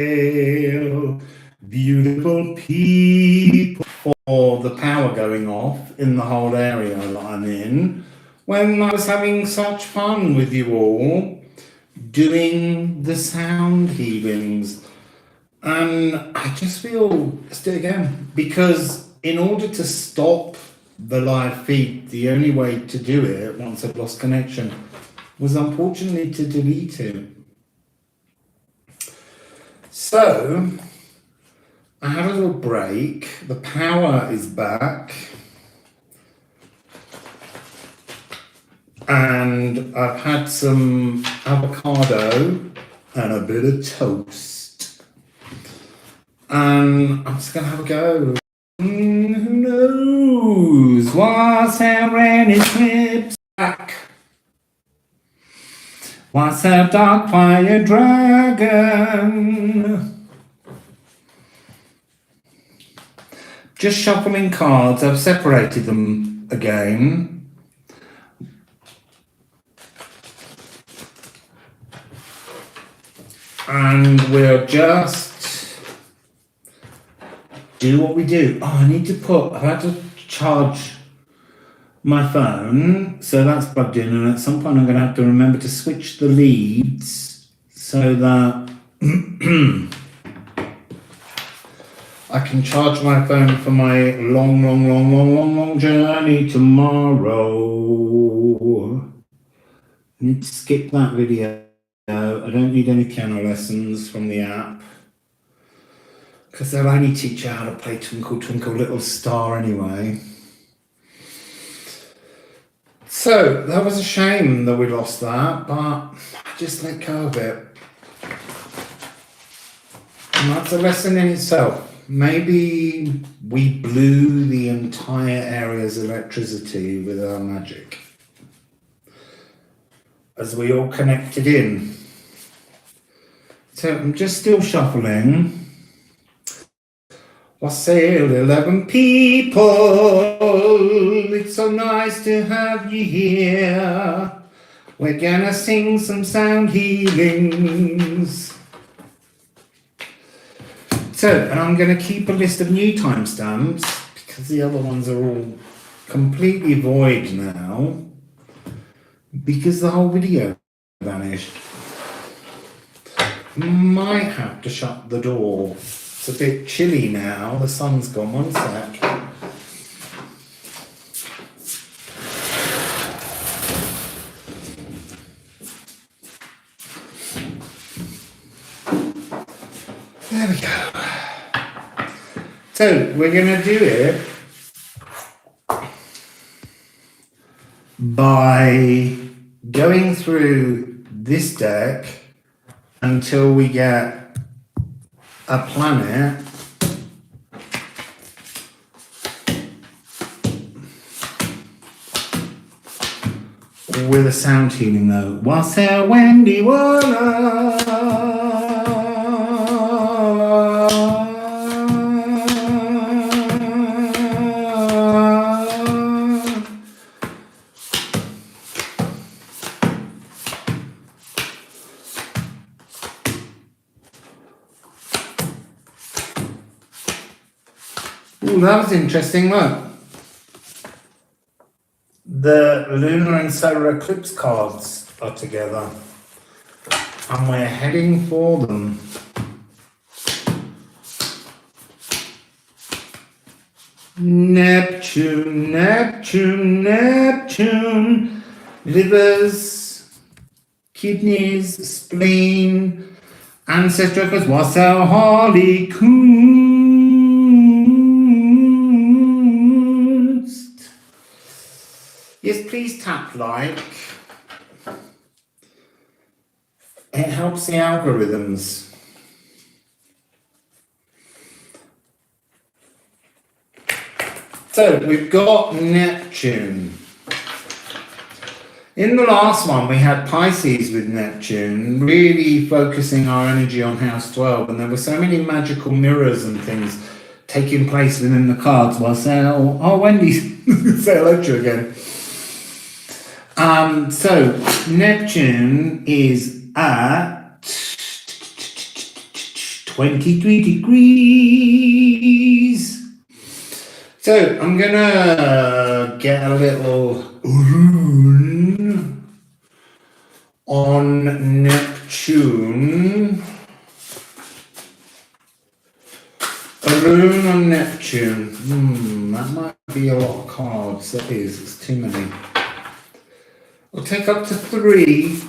Beautiful people, for the power going off in the whole area that I'm in, when I was having such fun with you all doing the sound healings. And I just feel, let's do it again, because in order to stop the live feed, the only way to do it once I've lost connection was unfortunately to delete it. So I had a little break, the power is back, and I've had some avocado and a bit of toast, and I'm just gonna have a go. Who knows? Wassail rain Eclipse back. Wassail dark fire dragon. Just shuffling cards. I've separated them again. And we'll just do what we do. Oh, I need to I've had to charge my phone, so that's plugged in, and at some point I'm going to have to remember to switch the leads so that I can charge my phone for my long journey tomorrow. I need to skip that video. I don't need any piano lessons from the app, because they'll only teach you how to play Twinkle Twinkle Little Star anyway. So that was a shame that we lost that, but I just let go of it. And that's a lesson in itself. Maybe we blew the entire area's electricity with our magic as we all connected in. So I'm just still shuffling. Wassail 11 people, it's so nice to have you here. We're gonna sing some sound healings. So, and I'm gonna keep a list of new timestamps because the other ones are all completely void now because the whole video vanished. Might have to shut the door. It's a bit chilly now, the sun's gone. One sec. There we go. So we're going to do it by going through this deck until we get a planet with a sound healing note. Wassail Wendy Waller. Ooh, that was interesting, look. The lunar and solar eclipse cards are together and we're heading for them. Neptune, Neptune, Neptune, livers, kidneys, spleen, ancestral, Wassail Harley Kunst. Yes, please tap like. It helps the algorithms. So we've got Neptune. In the last one, we had Pisces with Neptune, really focusing our energy on house 12, and there were so many magical mirrors and things taking place within the cards. Wassail, oh, Wendy, say hello to you again. So Neptune is at 23 degrees. So I'm gonna get a little rune on Neptune. A rune on Neptune. That might be a lot of cards. That is, it's too many. I'll take up to 3.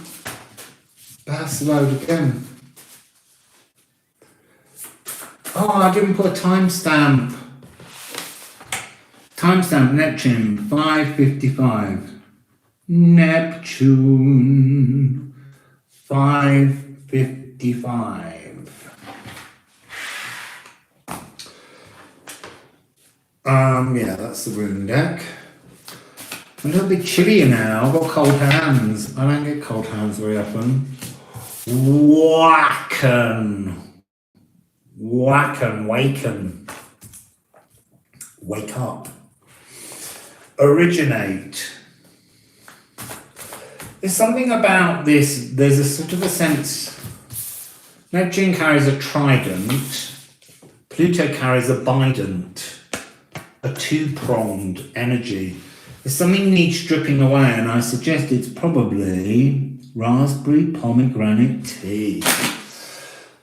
Pass the load again. Oh, I didn't put a timestamp. Timestamp Neptune 5:55. Neptune 5:55. Yeah, that's the rune deck. I'm a little bit chillier now. I've got cold hands. I don't get cold hands very often. Waken. Waken. Wake up. Originate. There's something about this, there's a sort of a sense, Neptune carries a trident, Pluto carries a bident, a two-pronged energy. There's something needs stripping away, and I suggest it's probably raspberry pomegranate tea.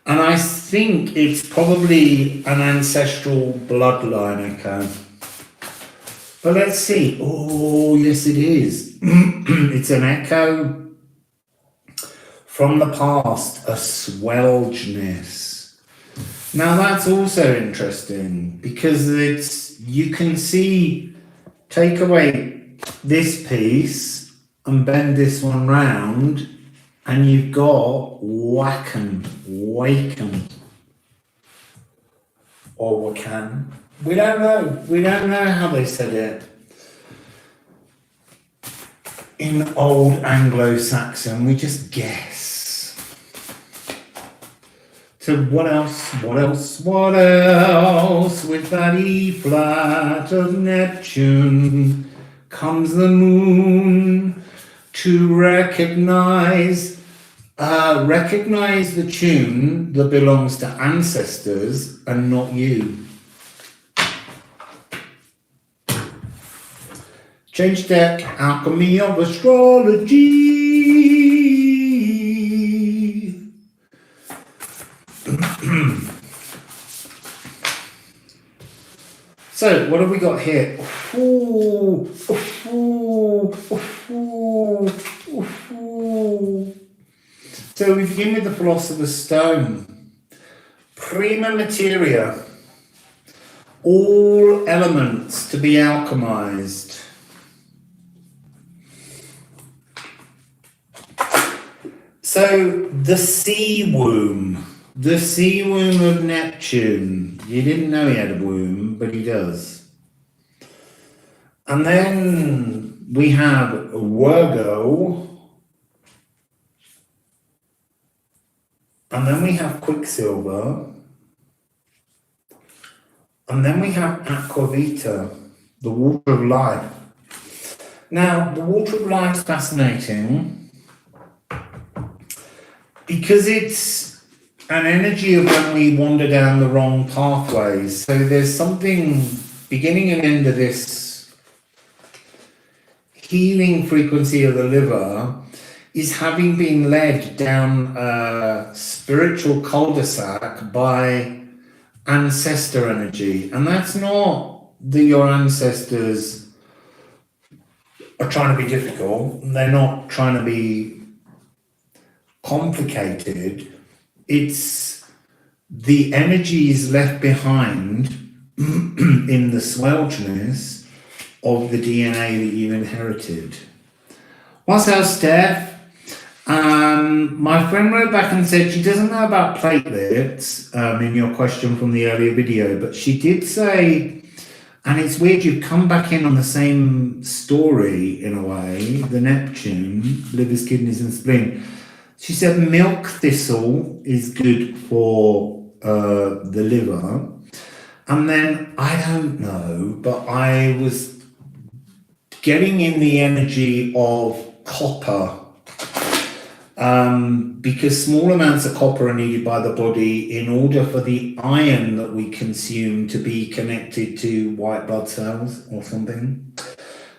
And I think it's probably an ancestral bloodline echo. But let's see. Oh, yes, it is. It's an echo from the past, a swelgeness. Now, that's also interesting because you can see, take away this piece and bend this one round, and you've got waken, or wakan. We don't know. We don't know how they said it. In old Anglo-Saxon, we just guess. So what else? With that E flat of Neptune comes the moon to recognize the tune that belongs to ancestors and not you. Change deck, Alchemy of Astrology. So, what have we got here? So we begin with the Philosopher's Stone. Prima materia. All elements to be alchemized. So the sea womb of Neptune. You didn't know he had a womb, but he does. And then we have Virgo. And then we have Quicksilver. And then we have Aquavita, the water of life. Now, the water of life is fascinating because it's an energy of when we wander down the wrong pathways. So there's something beginning and end of this healing frequency of the liver is having been led down a spiritual cul-de-sac by ancestor energy. And that's not that your ancestors are trying to be difficult. They're not trying to be complicated. It's the energies left behind in the swelgeness of the DNA that you inherited. Wassail Steph. My friend wrote back and said she doesn't know about platelets in your question from the earlier video, but she did say, and it's weird, you've come back in on the same story in a way, the Neptune, livers, kidneys and spleen. She said milk thistle is good for the liver. And then, I don't know, but I was getting in the energy of copper. because small amounts of copper are needed by the body in order for the iron that we consume to be connected to white blood cells or something.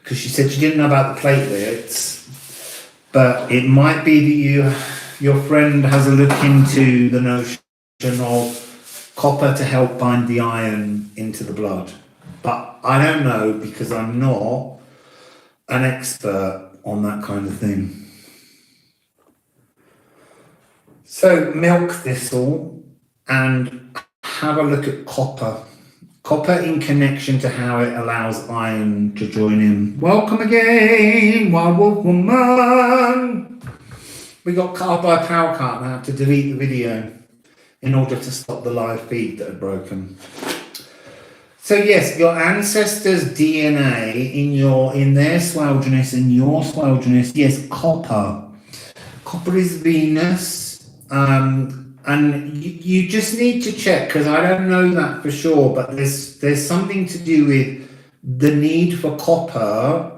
Because she said she didn't know about the platelets, but it might be that your friend has a look into the notion of copper to help bind the iron into the blood. But I don't know, because I'm not an expert on that kind of thing. So milk thistle and have a look at copper. Copper in connection to how it allows iron to join in. Welcome again, Wild Wolf Woman. We got cut off by a power cut and I had to delete the video in order to stop the live feed that had broken. So yes, your ancestors' DNA in their swelginess and your swelginess, yes, copper. Copper is Venus. And you just need to check, because I don't know that for sure, but there's something to do with the need for copper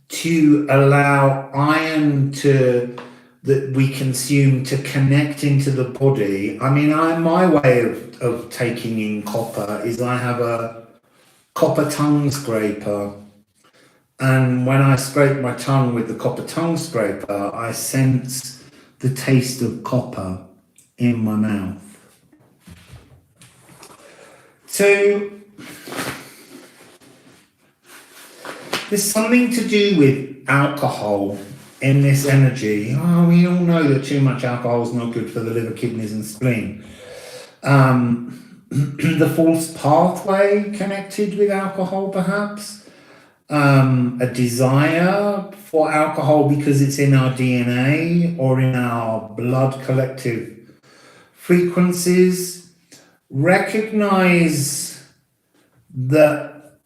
to allow iron that we consume to connect into the body. I mean, my way of taking in copper is I have a copper tongue scraper, and when I scrape my tongue with the copper tongue scraper, I sense the taste of copper in my mouth. So there's something to do with alcohol in this energy. Oh, we all know that too much alcohol is not good for the liver, kidneys and spleen. The false pathway connected with alcohol, perhaps. A desire for alcohol because it's in our DNA or in our blood collective frequencies. Recognize that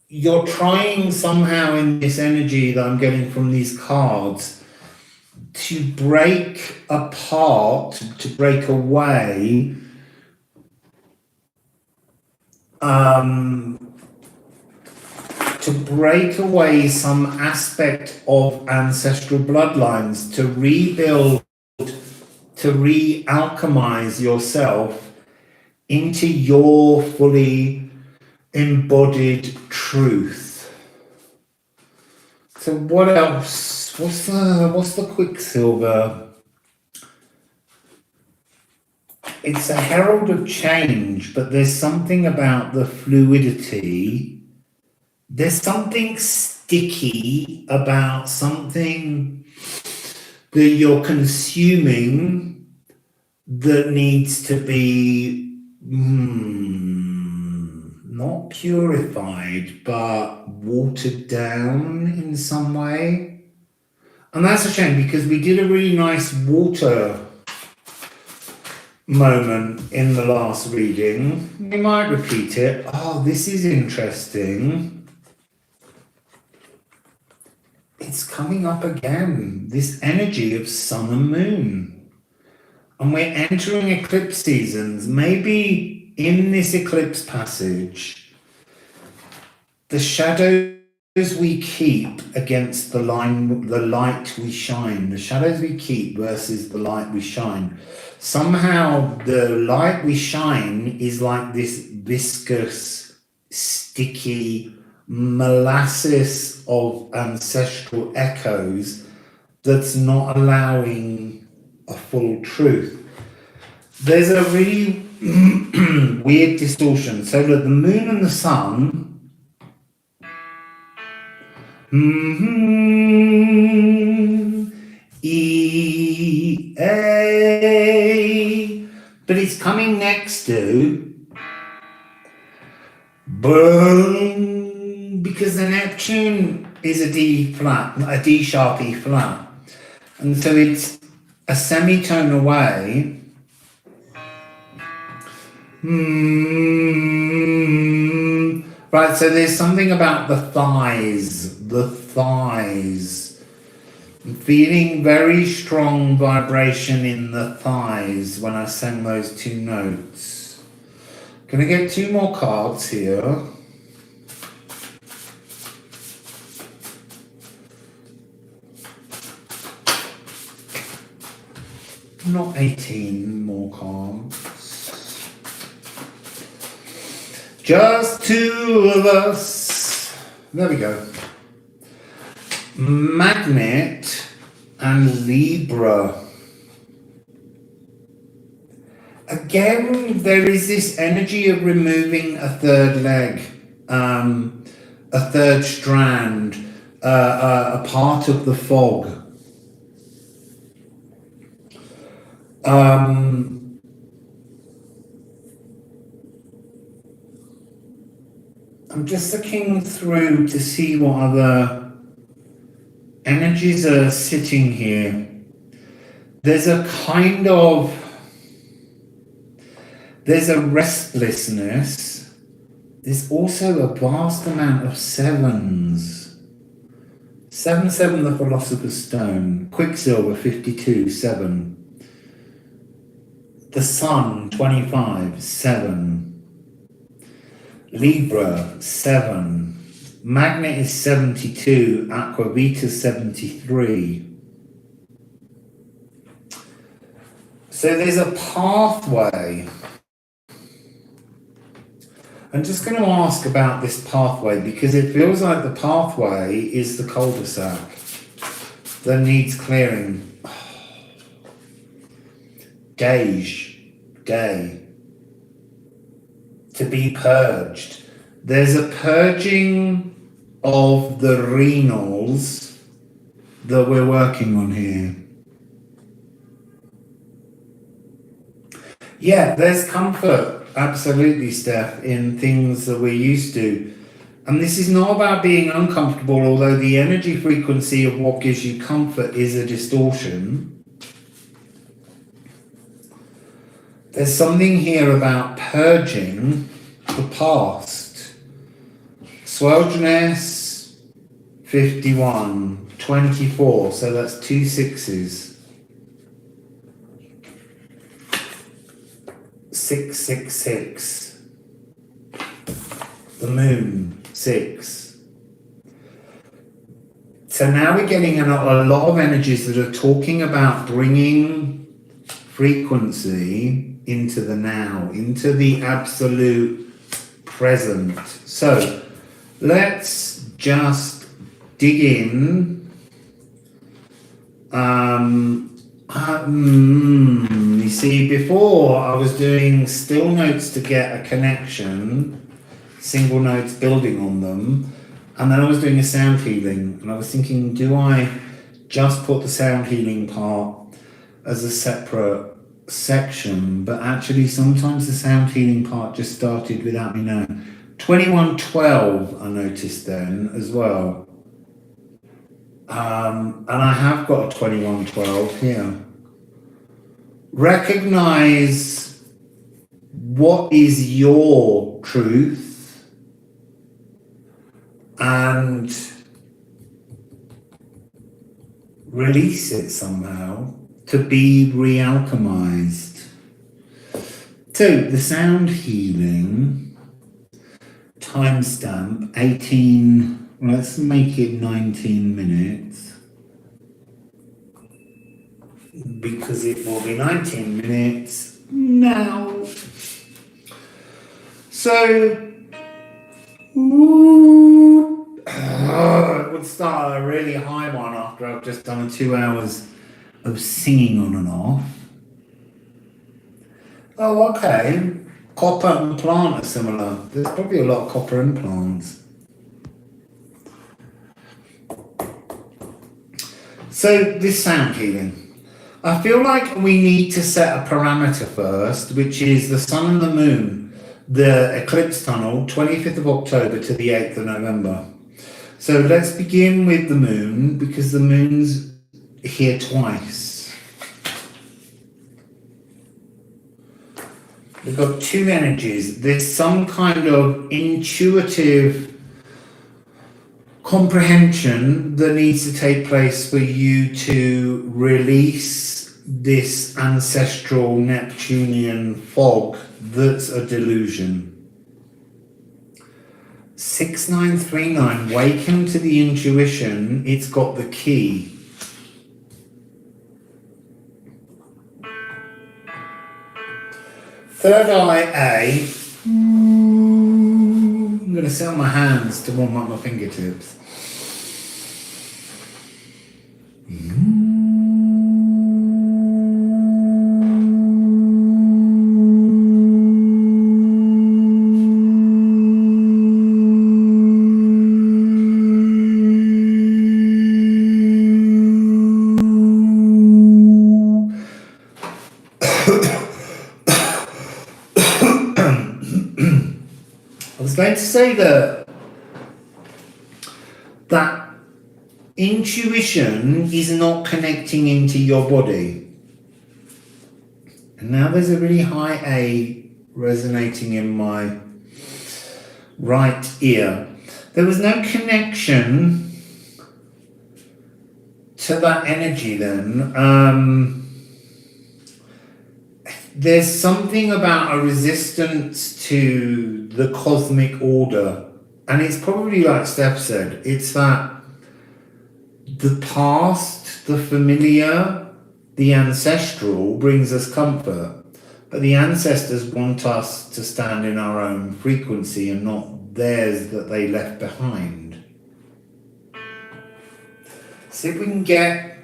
you're trying somehow in this energy that I'm getting from these cards to break apart, to break away to break away some aspect of ancestral bloodlines, to rebuild, to re-alchemize yourself into your fully embodied truth. So what else? What's the Quicksilver? It's a herald of change, but there's something about the fluidity. There's something sticky about something that you're consuming that needs to be not purified, but watered down in some way. And that's a shame, because we did a really nice water moment in the last reading. We might repeat it. Oh, this is interesting. It's coming up again, this energy of sun and moon. And we're entering eclipse seasons. Maybe in this eclipse passage, the shadows we keep against the light we shine, the shadows we keep versus the light we shine. Somehow the light we shine is like this viscous, sticky molasses of ancestral echoes that's not allowing a full truth. There's a really weird distortion. So look, the moon and the sun, but it's coming next to boom, because the Neptune is a D flat, a D sharp E flat, and so it's a semitone away. Right, so there's something about the thighs. I'm feeling very strong vibration in the thighs when I send those two notes. Gonna get two more cards here. Not 18 more cards. Just two of us. There we go. Magnet and Libra. Again, there is this energy of removing a third leg, a third strand, a part of the fog. I'm just looking through to see what other energies are sitting here. There's a kind of, there's a restlessness. There's also a vast amount of sevens. 7, 7, the Philosopher's Stone. Quicksilver, 52, 7. The Sun, 25, 7. Libra, 7. Magnet is 72. Aquavita, 73. So there's a pathway. I'm just going to ask about this pathway because it feels like the pathway is the cul-de-sac that needs clearing. Day. To be purged. There's a purging of the renals that we're working on here. Yeah, there's comfort, absolutely, Steph, in things that we're used to. And this is not about being uncomfortable, although the energy frequency of what gives you comfort is a distortion. There's something here about purging the past. Swelgeness, 51, 24, so that's 2 6s. 666. The moon, 6. So now we're getting a lot of energies that are talking about bringing frequency into the now, into the absolute present. So let's just dig in. You see, before I was doing still notes to get a connection, single notes building on them, and then I was doing a sound healing, and I was thinking, do I just put the sound healing part as a separate section? But actually sometimes the sound healing part just started without me knowing. 2112 I noticed then as well. And I have got a 2112 here. Recognize what is your truth and release it somehow to be re-alchemized. So the sound healing timestamp 18, let's make it 19 minutes because it will be 19 minutes now. So it would start at a really high one after I've just done 2 hours of singing on and off. Oh, okay. Copper and plant are similar. There's probably a lot of copper in plants. So this sound healing. I feel like we need to set a parameter first, which is the sun and the moon, the eclipse tunnel, 25th of October to the 8th of November. So let's begin with the moon, because the moon's here twice. We've got 2 energies. There's some kind of intuitive comprehension that needs to take place for you to release this ancestral Neptunian fog that's a delusion. 6939, waken to the intuition. It's got the key. Third eye A. I'm going to set my hands to warm up my fingertips. I was going to say that intuition is not connecting into your body. And now there's a really high A resonating in my right ear. There was no connection to that energy then. There's something about a resistance to the cosmic order. And it's probably like Steph said, it's that the past, the familiar, the ancestral brings us comfort. But the ancestors want us to stand in our own frequency and not theirs that they left behind. See if we can get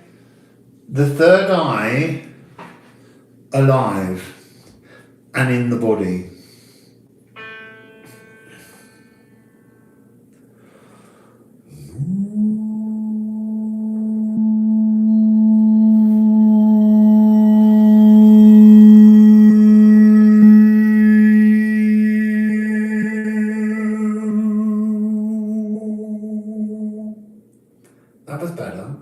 the third eye alive and in the body. That was better.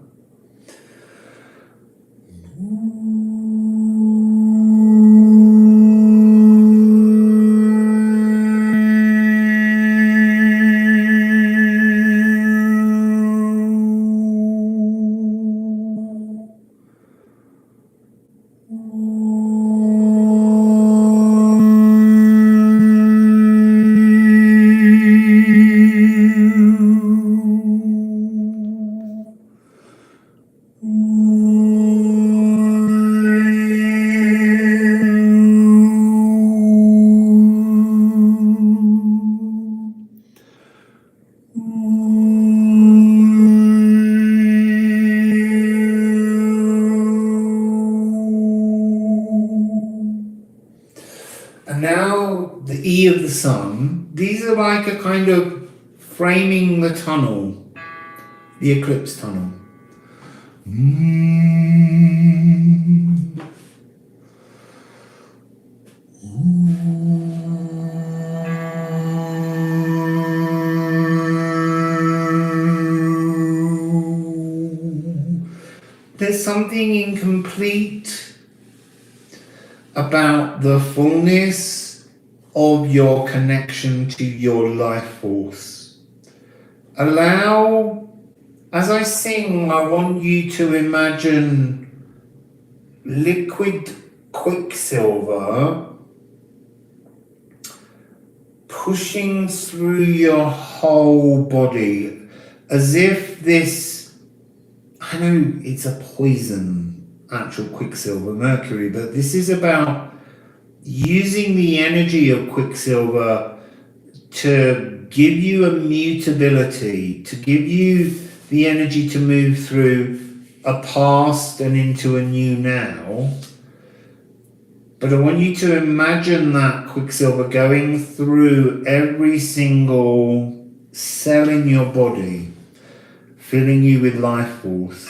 And now the E of the sun. These are like a kind of framing the tunnel, the eclipse tunnel. There's something incomplete about the fullness of your connection to your life force. Allow, as I sing, I want you to imagine liquid quicksilver pushing through your whole body as if this, I know it's a poison, actual quicksilver, mercury, but this is about using the energy of quicksilver to give you a mutability, to give you the energy to move through a past and into a new now. But I want you to imagine that quicksilver going through every single cell in your body, filling you with life force.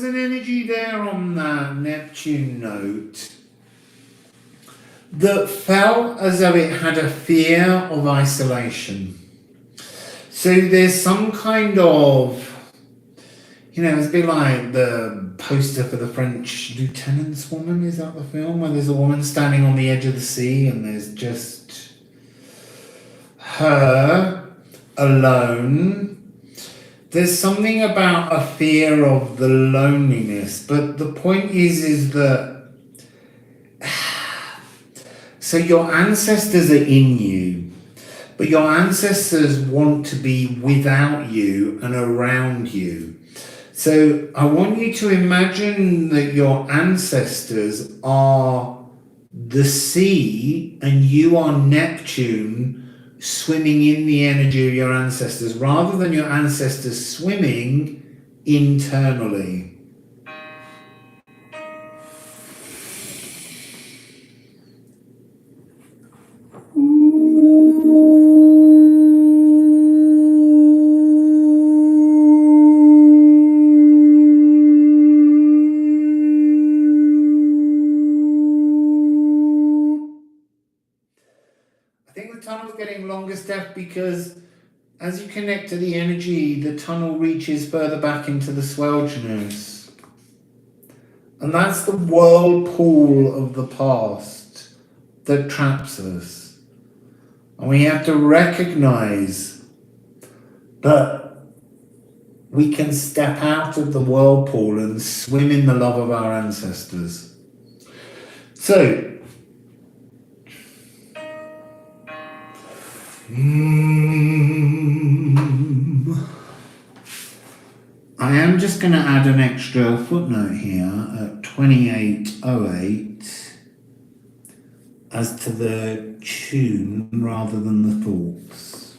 was an energy there on that Neptune note that felt as though it had a fear of isolation. So there's some kind of, it's a bit like the poster for the French Lieutenant's Woman. Is that the film? Where there's a woman standing on the edge of the sea and there's just her alone. There's something about a fear of the loneliness. But the point is that so your ancestors are in you, but your ancestors want to be without you and around you. So I want you to imagine that your ancestors are the sea and you are Neptune swimming in the energy of your ancestors, rather than your ancestors swimming internally. Getting longer, Steph, because as you connect to the energy, the tunnel reaches further back into the Swelgenus. And that's the whirlpool of the past that traps us. And we have to recognize that we can step out of the whirlpool and swim in the love of our ancestors. So, I am just going to add an extra footnote here at 2808 as to the tune rather than the thoughts.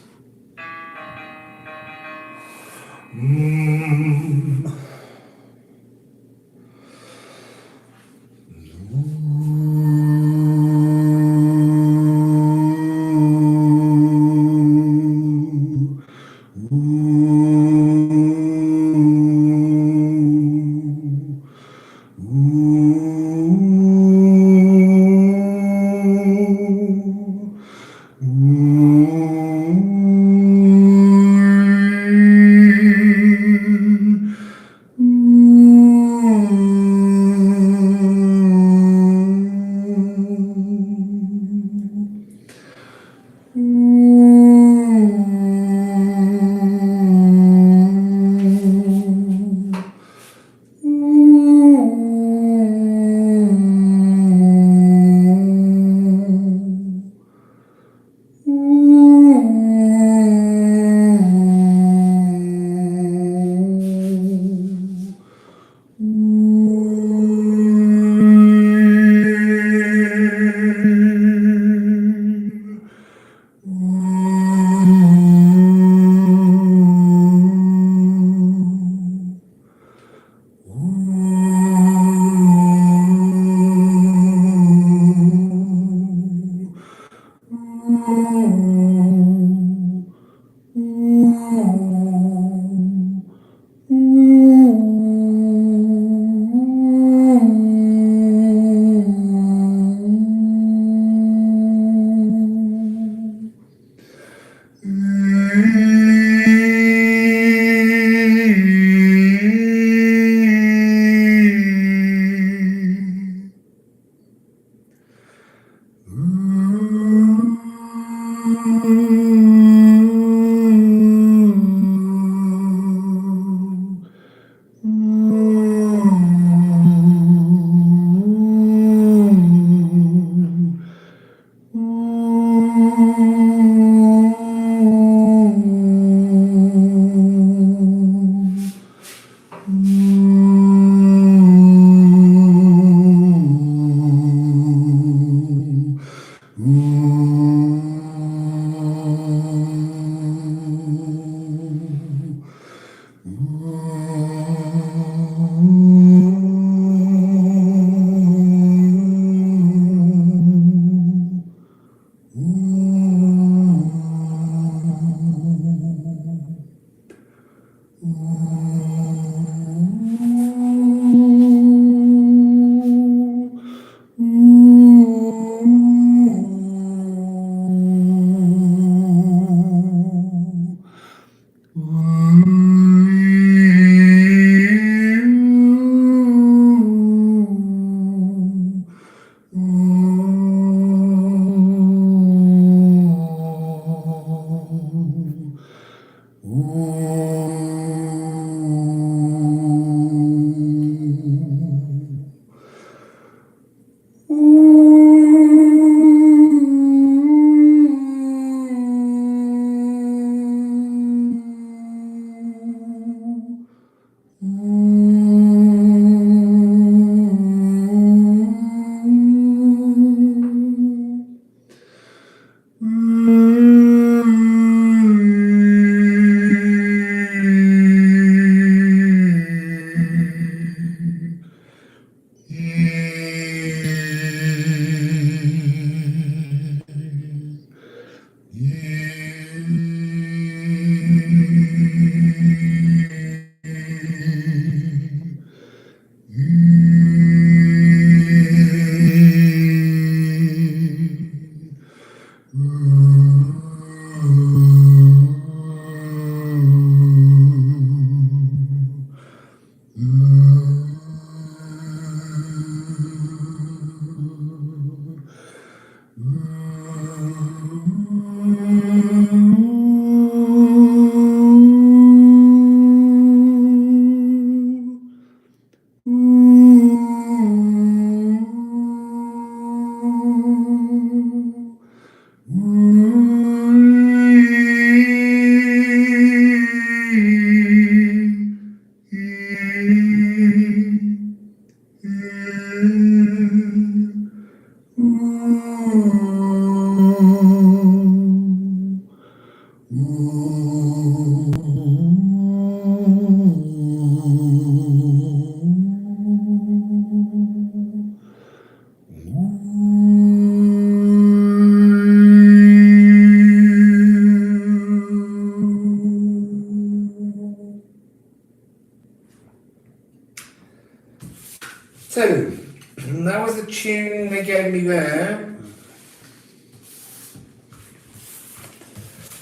So, that was the tune they gave me there.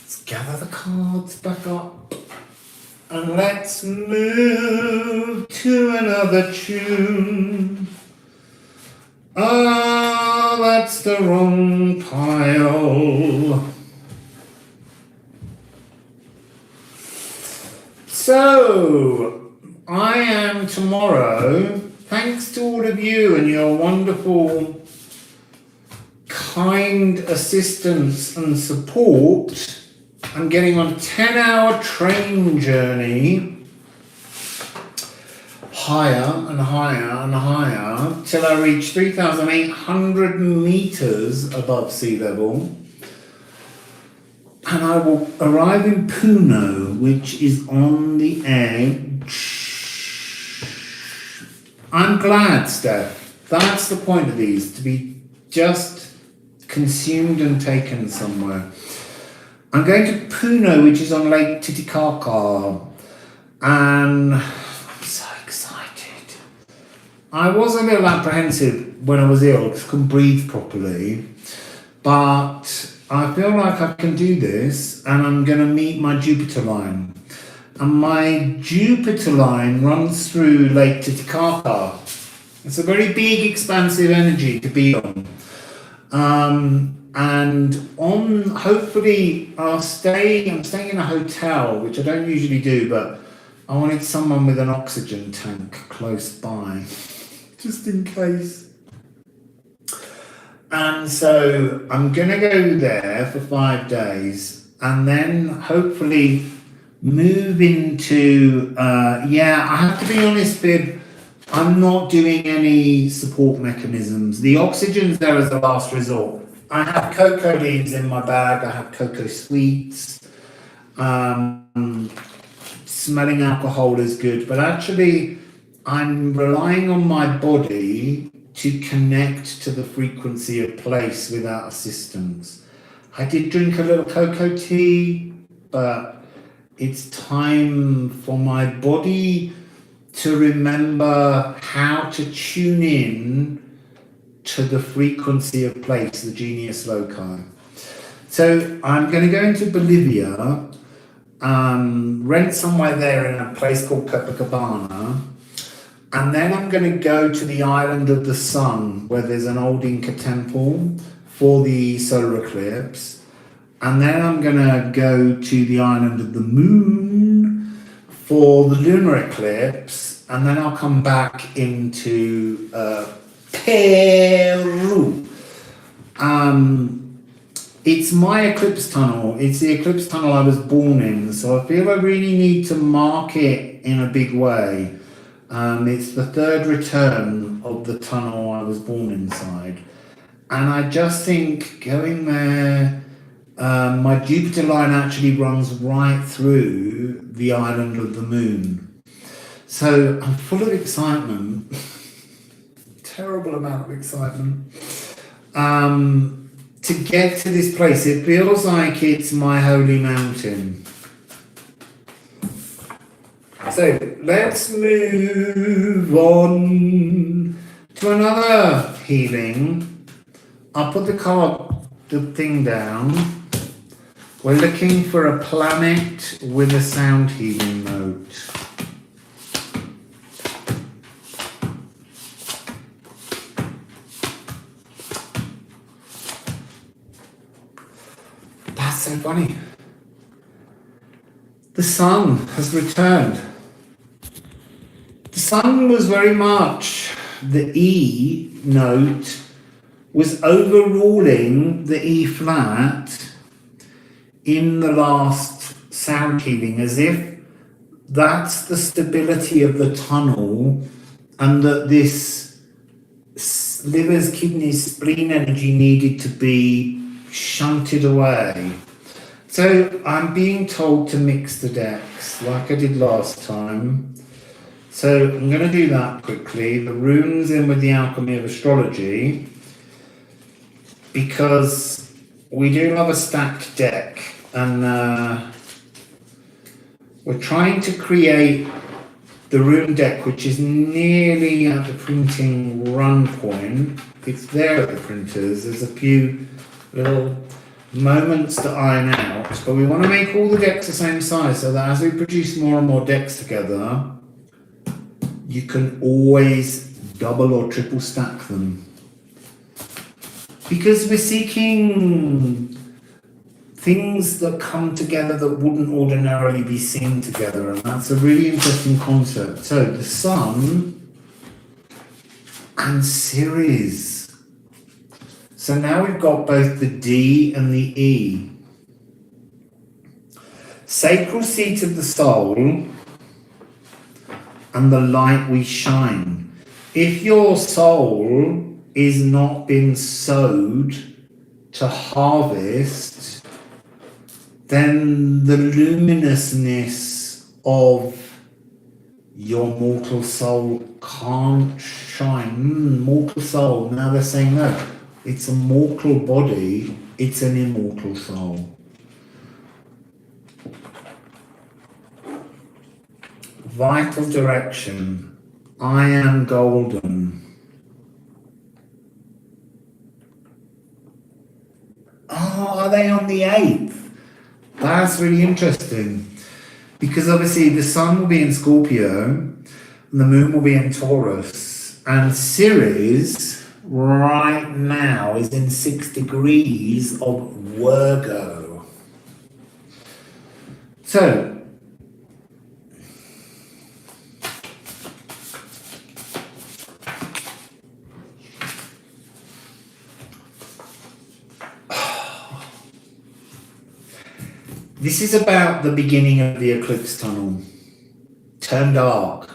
Let's gather the cards back up and let's move to another tune. Ah, that's the wrong pile. So, I am tomorrow, thanks to all of you and your wonderful, kind assistance and support, I'm getting on a 10-hour train journey, higher and higher and higher, till I reach 3,800 meters above sea level. And I will arrive in Puno, which is on the edge. I'm glad, Steph. That's the point of these, to be just consumed and taken somewhere. I'm going to Puno, which is on Lake Titicaca, and I'm so excited. I was a little apprehensive when I was ill, because I couldn't breathe properly, but I feel like I can do this, and I'm going to meet my Jupiter line. And my Jupiter line runs through Lake Titicaca. It's a very big, expansive energy to be on. And hopefully, I'm staying in a hotel, which I don't usually do, but I wanted someone with an oxygen tank close by, just in case. And so I'm going to go there for 5 days and then hopefully move into, I have to be honest, Bib, I'm not doing any support mechanisms. The oxygen's there as a last resort. I have cocoa leaves in my bag, I have cocoa sweets, smelling alcohol is good, but actually I'm relying on my body to connect to the frequency of place without assistance. I did drink a little cocoa tea, but it's time for my body to remember how to tune in to the frequency of place, the genius loci. So I'm going to go into Bolivia, rent somewhere there in a place called Copacabana, and then I'm going to go to the island of the sun, where there's an old Inca temple for the solar eclipse. And then I'm going to go to the island of the moon, for the lunar eclipse, and then I'll come back into Peru. It's my eclipse tunnel. It's the eclipse tunnel I was born in, so I feel I really need to mark it in a big way. It's the third return of the tunnel I was born inside. And I just think going there, my Jupiter line actually runs right through the island of the moon. So I'm full of excitement. Terrible amount of excitement. To get to this place, it feels like it's my holy mountain. So let's move on to another healing. I'll put the thing down. We're looking for a planet with a sound healing note. That's so funny. The sun has returned. The sun was very much the E note, was overruling the E flat in the last sound healing, as if that's the stability of the tunnel, and that this liver's, kidneys, spleen energy needed to be shunted away. So I'm being told to mix the decks like I did last time. So I'm going to do that quickly. The runes in with the Alchemy of Astrology, because we do love a stacked deck, and we're trying to create the rune deck, which is nearly at the printing run point. It's there at the printers. There's a few little moments to iron out, but we want to make all the decks the same size so that as we produce more and more decks together, you can always double or triple stack them. Because we're seeking things that come together that wouldn't ordinarily be seen together, and that's a really interesting concept. So the sun and Ceres. So now we've got both the D and the E. Sacral seat of the soul and the light we shine. If your soul is not been sowed to harvest, then the luminousness of your mortal soul can't shine. Mortal soul, now they're saying no, it's a mortal body, it's an immortal soul. Vital direction, I am golden. Oh, are they on the 8th? That's really interesting. Because obviously the sun will be in Scorpio, and the moon will be in Taurus, and Ceres right now is in 6 degrees of Virgo. So, this is about the beginning of the eclipse tunnel, turn dark.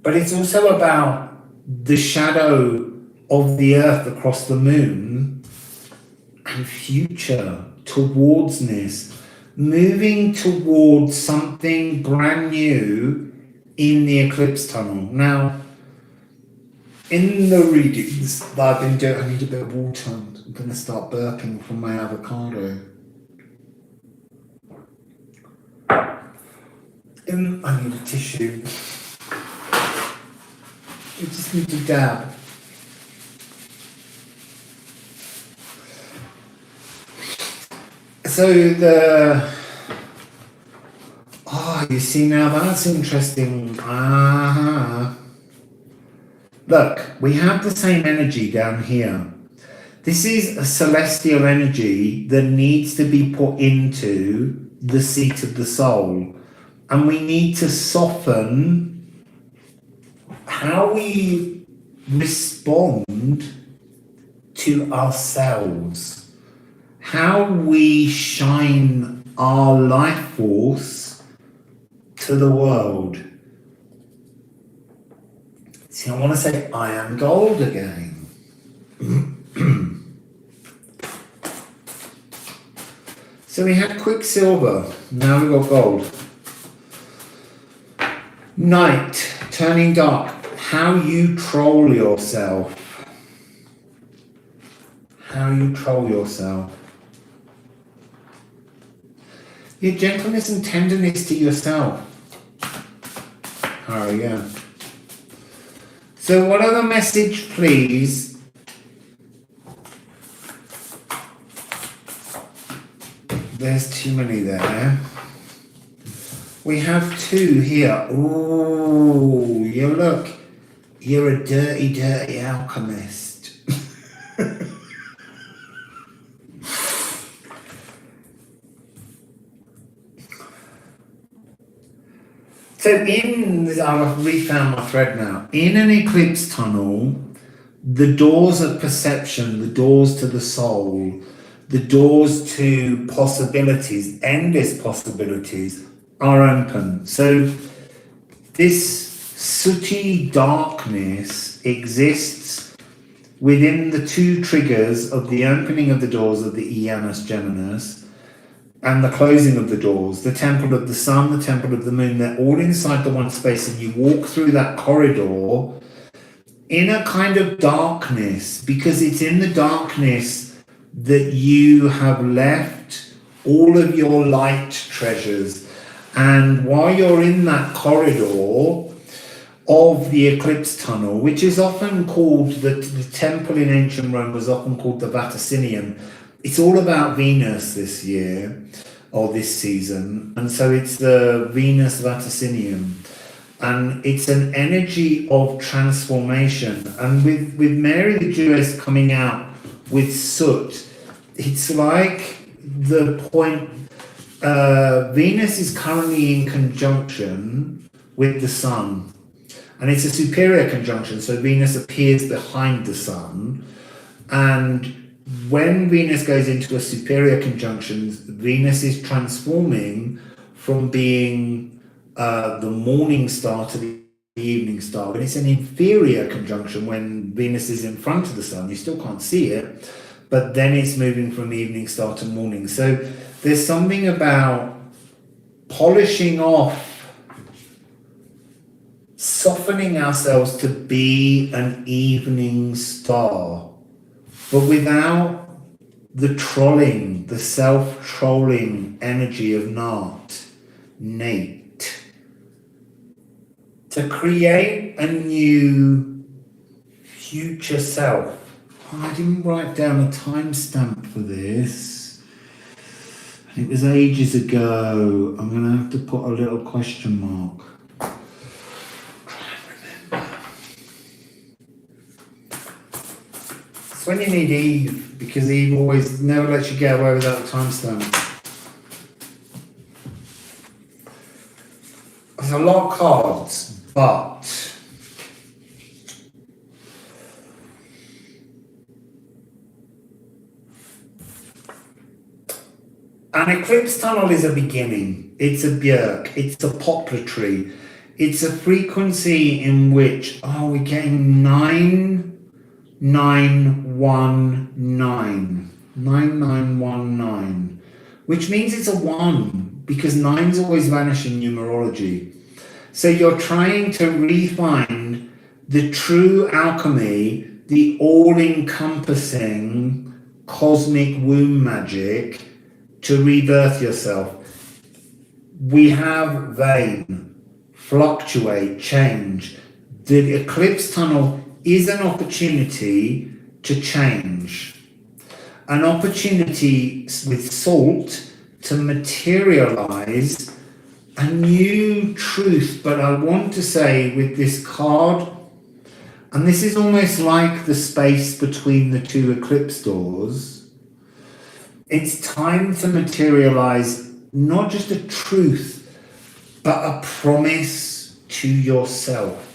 But it's also about the shadow of the earth across the moon and future, towardsness, moving towards something brand new in the eclipse tunnel. Now, in the readings that I've been doing, I need a bit of water. I'm going to start burping from my avocado. I need a tissue. You just need to dab. So you see now, that's interesting. Look, we have the same energy down here. This is a celestial energy that needs to be put into the seat of the soul. and we need to soften how we respond to ourselves, how we shine our life force to the world. See, I want to say I am gold again. So we had Quicksilver, now we've got gold. Night, turning dark, how you troll yourself. How you troll yourself. Your gentleness and tenderness to yourself. Oh yeah. So what other message, please? There's too many there. We have two here. Ooh, you look. You're a dirty, dirty alchemist. So I've refound my thread now. In an eclipse tunnel, the doors of perception, the doors to the soul, the doors to possibilities, endless possibilities, are open. So this sooty darkness exists within the two triggers of the opening of the doors of the Janus Geminus and the closing of the doors, the temple of the sun, the temple of the moon. They're all inside the one space, and you walk through that corridor in a kind of darkness, because it's in the darkness that you have left all of your light treasures. And while you're in that corridor of the eclipse tunnel, which is often called, the temple in ancient Rome was often called the Vaticinium. It's all about Venus this year, or this season, and so it's the Venus Vaticinium. And it's an energy of transformation. And with Mary the Jewess coming out with soot, it's like the point, Venus is currently in conjunction with the sun. And it's a superior conjunction, so Venus appears behind the sun. And when Venus goes into a superior conjunction, Venus is transforming from being the morning star to the evening star. When it's an inferior conjunction, when Venus is in front of the sun, you still can't see it, but then it's moving from evening star to morning. So there's something about polishing off, softening ourselves to be an evening star, but without the trolling, the self-trolling energy of Nate. To create a new future self. Oh, I didn't write down a timestamp for this. It was ages ago. I'm going to have to put a little question mark. It's when you need Eve, because Eve always never lets you get away without a timestamp. There's a lot of cards, but an eclipse tunnel is a beginning. It's a björk. It's a poplar tree. It's a frequency in which, we're getting 9919, which means it's a 1, because 9s always vanish in numerology. So you're trying to refine the true alchemy, the all-encompassing cosmic womb magic to rebirth yourself. We have wane, fluctuate, change. The eclipse tunnel is an opportunity to change. An opportunity with salt to materialize a new truth. But I want to say with this card, and this is almost like the space between the two eclipse doors, it's time to materialize not just a truth, but a promise to yourself.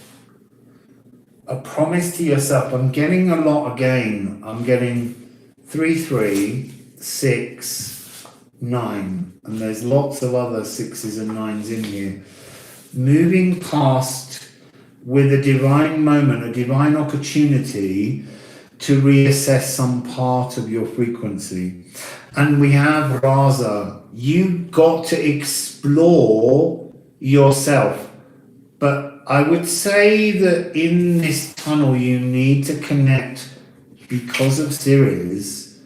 A promise to yourself. I'm getting a lot again. I'm getting 3, 3, 6, 9. And there's lots of other 6s and 9s in here. Moving past with a divine moment, a divine opportunity to reassess some part of your frequency. And we have Raza. You got to explore yourself. But I would say that in this tunnel, you need to connect, because of Ceres,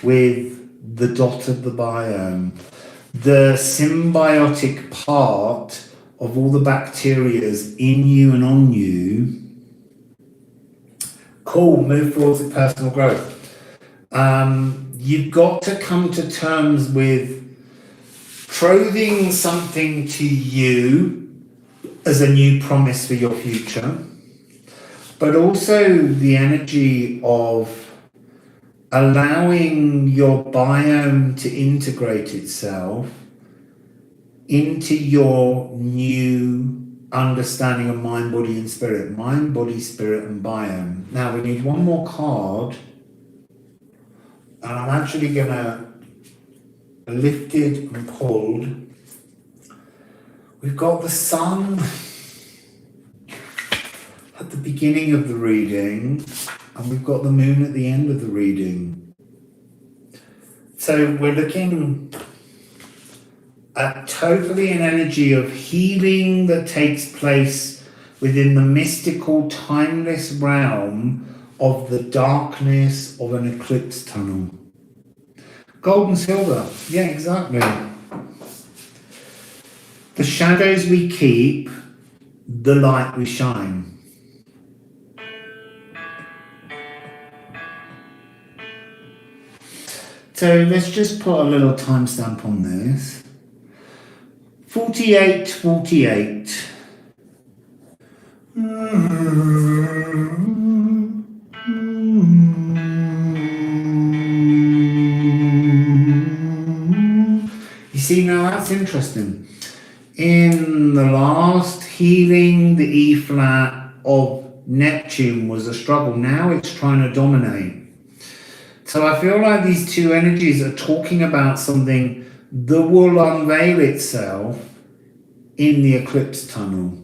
with the dot of the biome, the symbiotic part of all the bacterias in you and on you. Cool, move forward with personal growth. You've got to come to terms with trothing something to you as a new promise for your future, but also the energy of allowing your biome to integrate itself into your new understanding of mind, body, and spirit. Mind, body, spirit, and biome. Now we need one more card, and I'm actually gonna lift it and pulled. We've got the sun at the beginning of the reading, and we've got the moon at the end of the reading. So we're looking at totally an energy of healing that takes place within the mystical, timeless realm of the darkness of an eclipse tunnel. Gold and silver, yeah, exactly. The shadows we keep, the light we shine. So let's just put a little timestamp on this. 4848. You see, now that's interesting. In the last healing, the E flat of Neptune was a struggle. Now it's trying to dominate. So I feel like these two energies are talking about something that will unveil itself in the eclipse tunnel.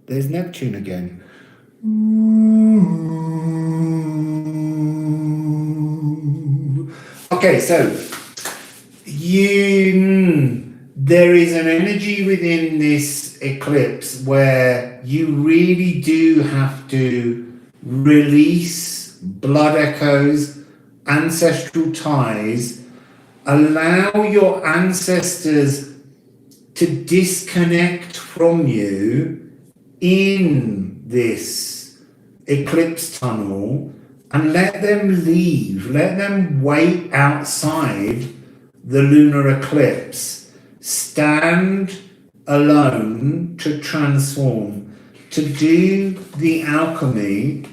There's Neptune again. Okay, so there is an energy within this eclipse where you really do have to release blood echoes, ancestral ties, allow your ancestors to disconnect from you in this eclipse tunnel and let them leave, let them wait outside the lunar eclipse, stand alone to transform, to do the alchemy.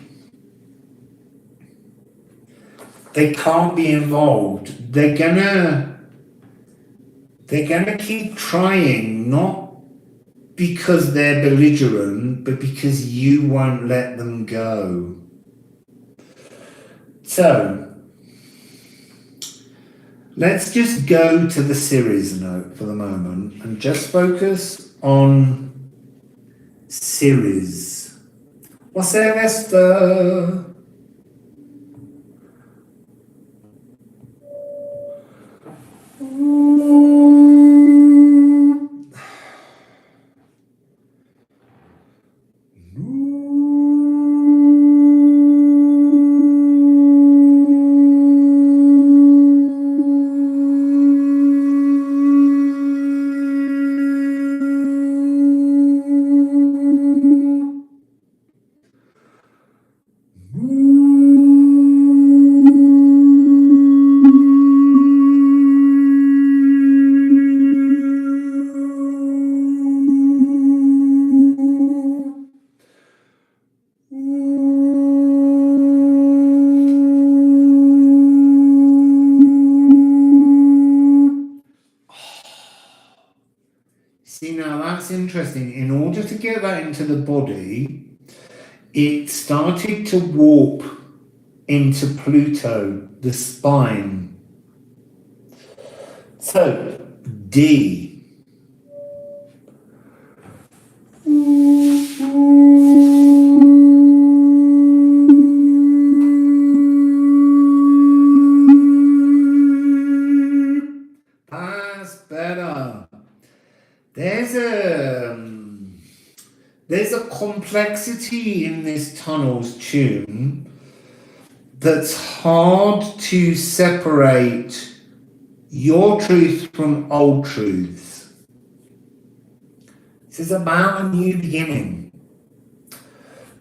They can't be involved. They're gonna keep trying, not because they're belligerent, but because you won't let them go. So, let's just go to the Ceres note for the moment and just focus on Ceres. Wassail Esther. See, now that's interesting. In order to get that into the body, it started to warp into Pluto, the spine. So, D. That's better. There's a complexity in this tunnel's tune that's hard to separate your truth from old truths. This is about a new beginning.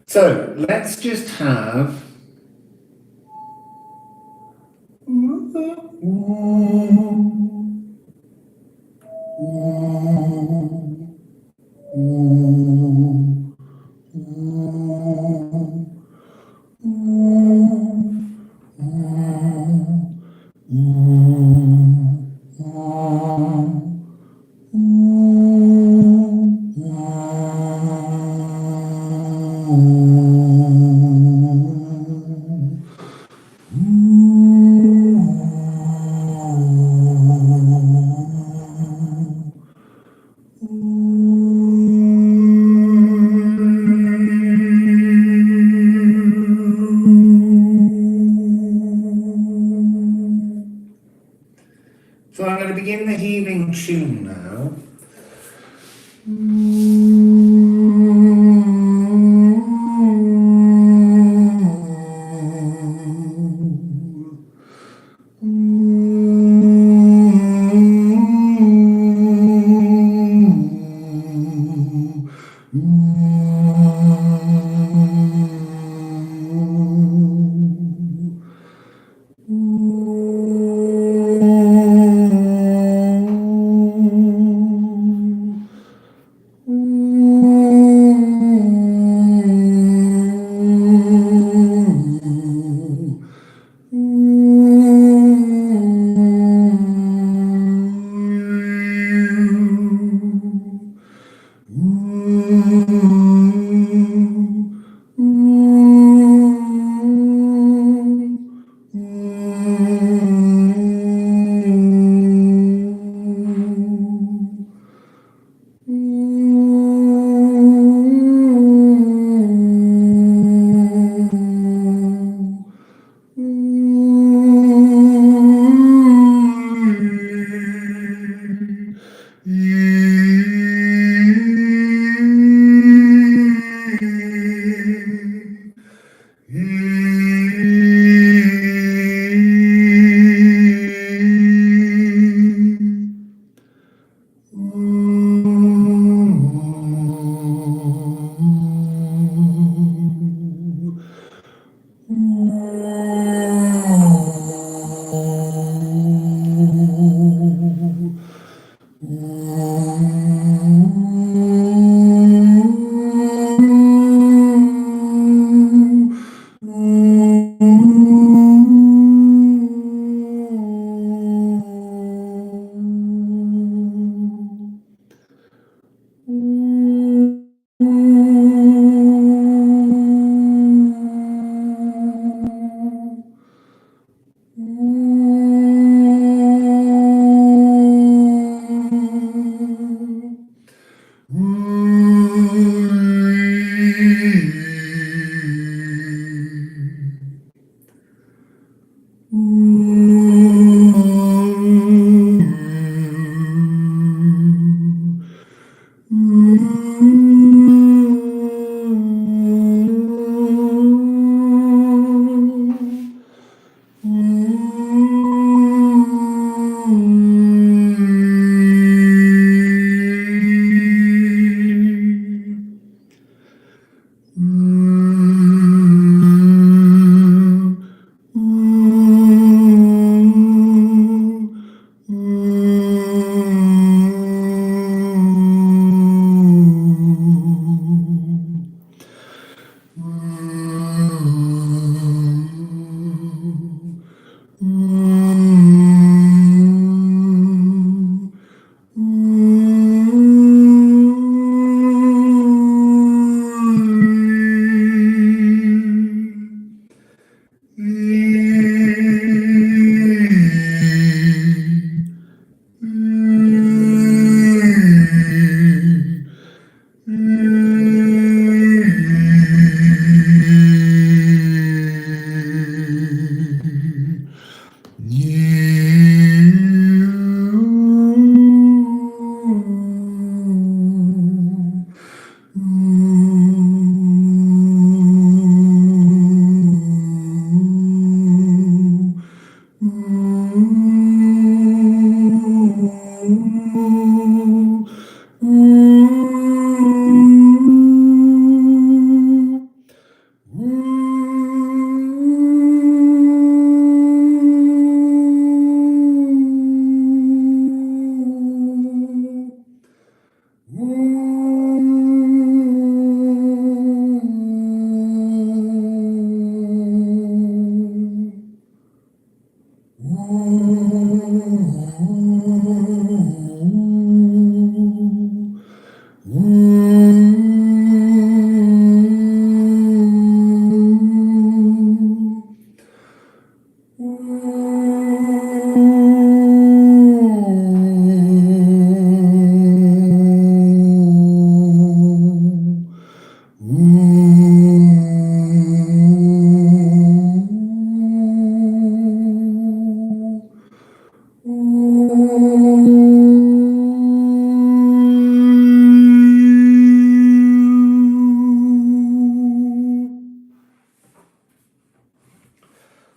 So let's just have So I'm going to begin the healing tune now.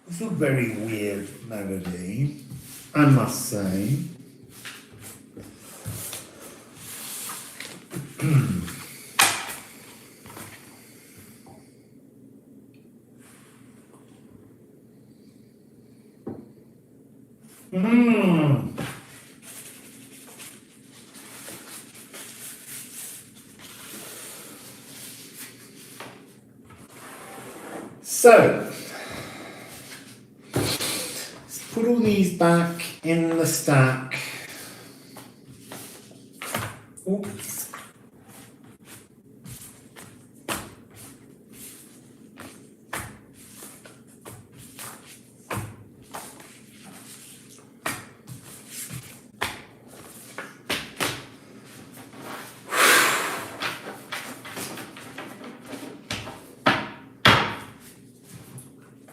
It's a very weird melody, I must say. So, let's put all these back in the stack. Oops.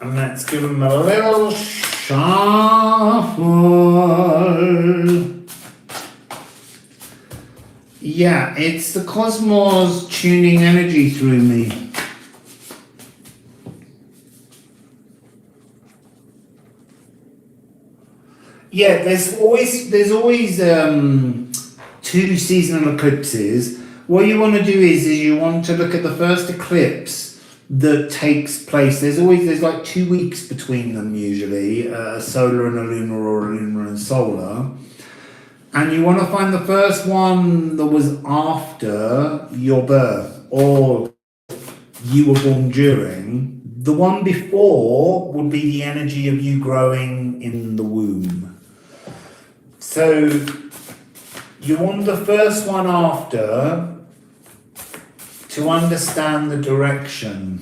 And let's give them a little shuffle. Yeah, it's the cosmos tuning energy through me. Yeah, there's always two seasonal eclipses. What you want to do is you want to look at the first eclipse that takes place. There's like 2 weeks between them usually, a solar and a lunar, or a lunar and solar. And you want to find the first one that was after your birth, or you were born during. The one before would be the energy of you growing in the womb. So you want the first one after to understand the direction.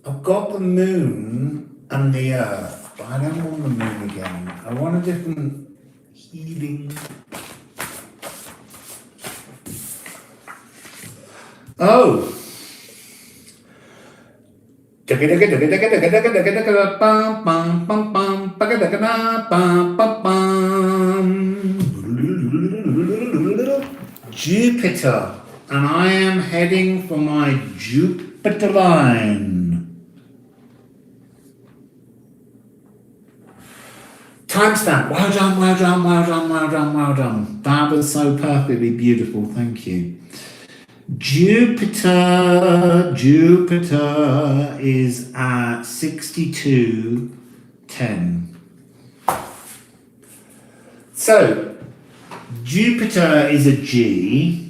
I've got the moon and the earth, but I don't want the moon again. I want a different healing. Oh! Jupiter, and I am heading for my Jupiter line. Timestamp. Well done, well done, well done, well done, well done. That was so perfectly beautiful. Thank you. Jupiter is at 62:10. So, Jupiter is a G.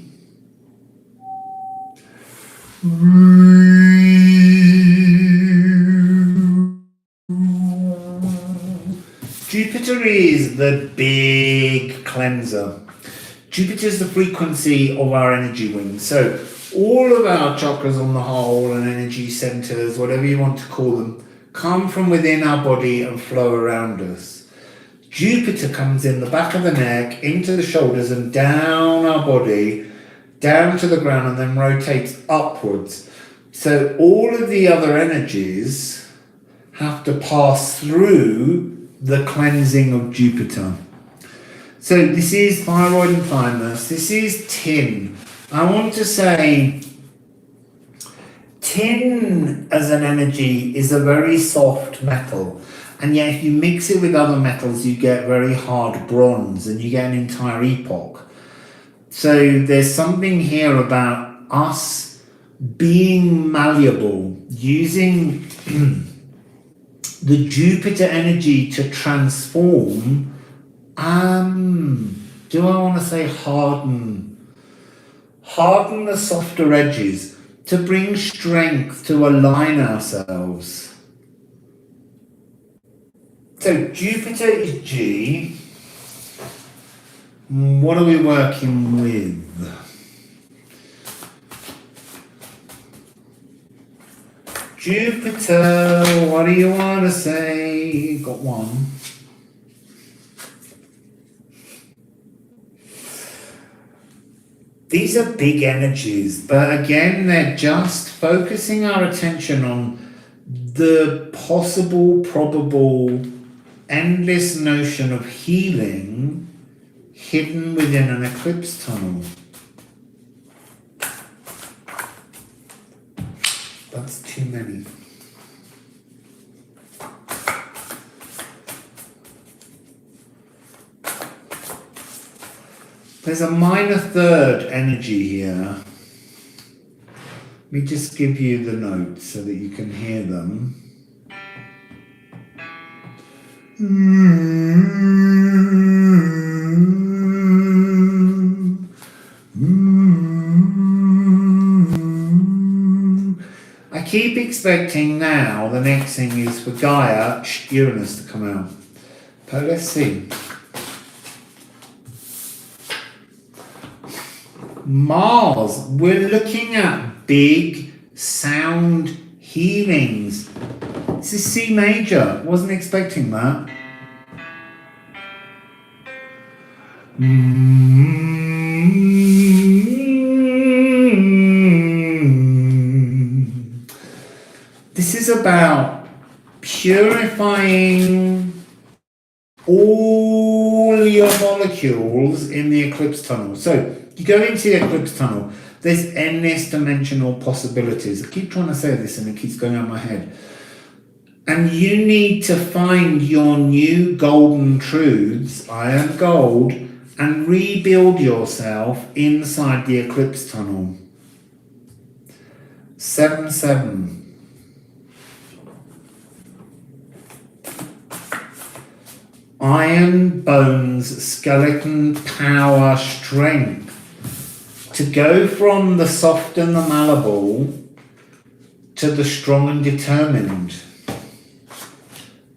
Jupiter is the big cleanser. Jupiter is the frequency of our energy wings. So all of our chakras on the whole and energy centers, whatever you want to call them, come from within our body and flow around us. Jupiter comes in the back of the neck, into the shoulders and down our body, down to the ground, and then rotates upwards. So all of the other energies have to pass through the cleansing of Jupiter. So this is thyroid and thymus. This is tin. I want to say tin as an energy is a very soft metal. And yet if you mix it with other metals, you get very hard bronze and you get an entire epoch. So there's something here about us being malleable, using the Jupiter energy to transform, do I want to say harden the softer edges, to bring strength, to align ourselves. So Jupiter is G. What are we working with? Jupiter, what do you want to say? Got one. These are big energies, but again, they're just focusing our attention on the possible, probable, endless notion of healing hidden within an eclipse tunnel. That's too many. There's a minor third energy here. Let me just give you the notes so that you can hear them. I keep expecting now the next thing is for Gaia, Uranus to come out. But let's see. Mars, we're looking at big sound healings. This is C major, wasn't expecting that. This is about purifying all your molecules in the eclipse tunnel. So you go into the eclipse tunnel, there's endless dimensional possibilities. I keep trying to say this and it keeps going out of my head. And you need to find your new golden truths, iron gold, and rebuild yourself inside the eclipse tunnel. 7-7. Iron, bones, skeleton, power, strength. To go from the soft and the malleable to the strong and determined.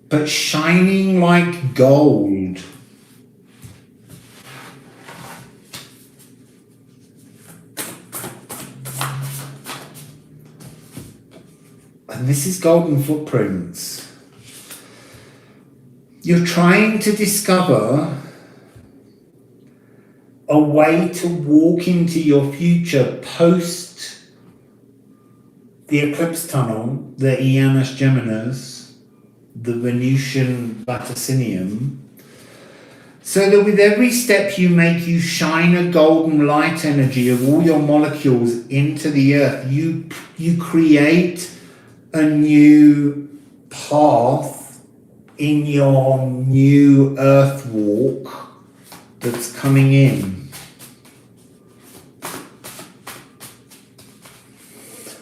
But shining like gold. And this is golden footprints. You're trying to discover a way to walk into your future post the eclipse tunnel, the Ianus Geminis, the Venusian Vaticinium, so that with every step you make, you shine a golden light energy of all your molecules into the earth. You create a new path in your new earth walk that's coming in.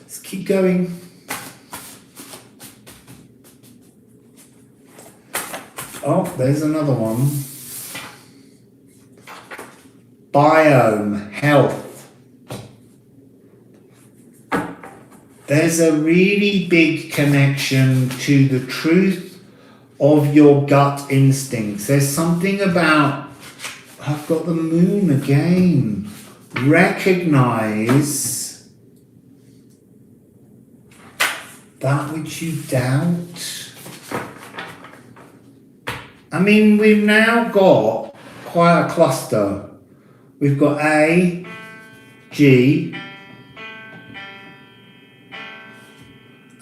Let's keep going. Oh, there's another one. Biome, health. There's a really big connection to the truth of your gut instincts. There's something about, I've got the moon again. Recognize that which you doubt. I mean, we've now got quite a cluster. We've got A, G,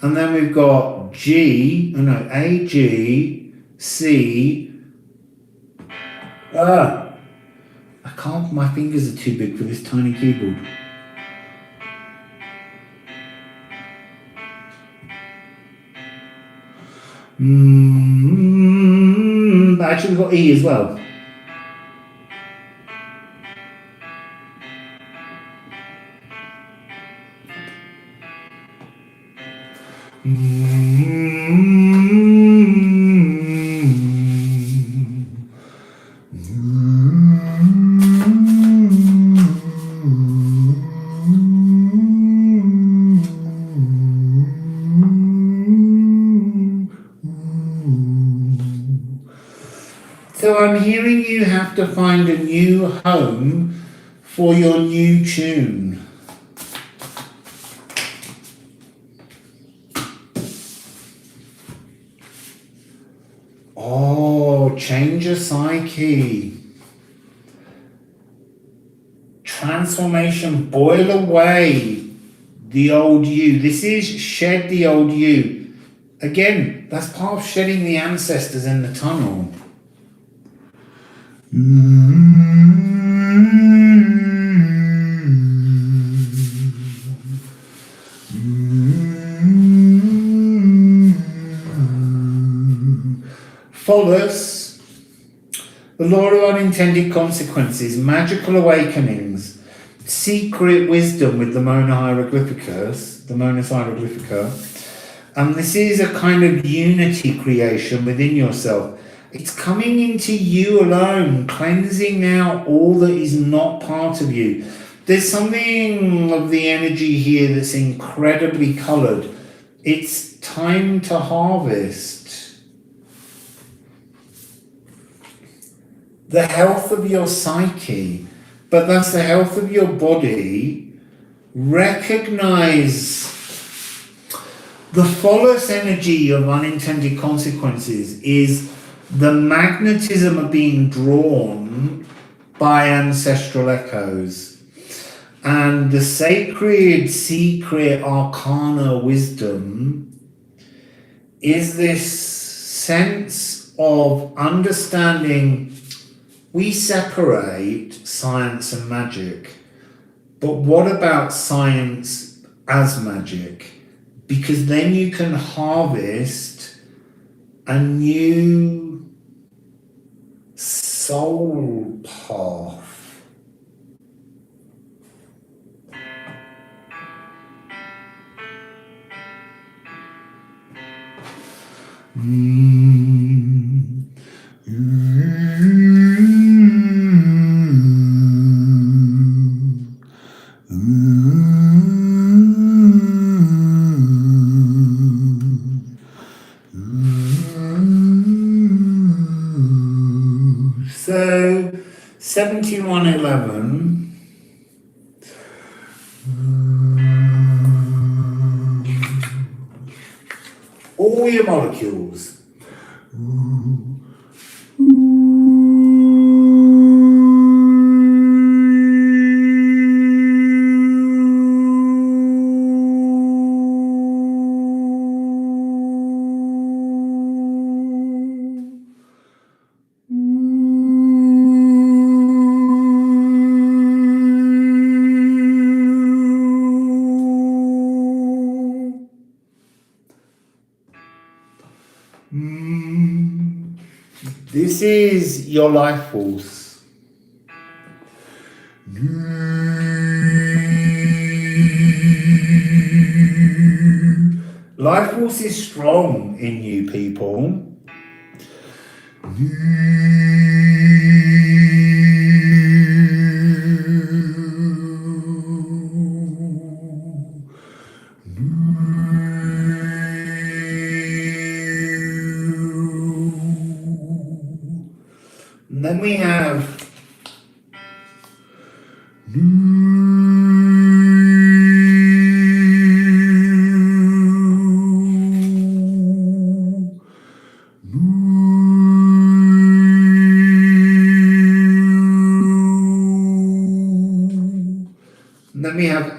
and then we've got A, G, C. I can't, my fingers are too big for this tiny keyboard. But actually we've got E as well. So I'm hearing you have to find a new home for your new tune. Oh, change your psyche. Transformation, boil away the old you. This is shed the old you. Again, that's part of shedding the ancestors in the tunnel. Follows the law of unintended consequences, magical awakenings, secret wisdom with the Mona Hieroglyphicus, the Mona Hieroglyphica. And this is a kind of unity creation within yourself. It's coming into you alone, cleansing out all that is not part of you. There's something of the energy here that's incredibly coloured. It's time to harvest. The health of your psyche, but that's the health of your body. Recognize the false energy of unintended consequences is the magnetism of being drawn by ancestral echoes. And the sacred, secret arcana wisdom is this sense of understanding. We separate science and magic, but what about science as magic? Because then you can harvest a new soul path. So 7111, all your molecules. This is your life force. Life force is strong in you, people. And then we have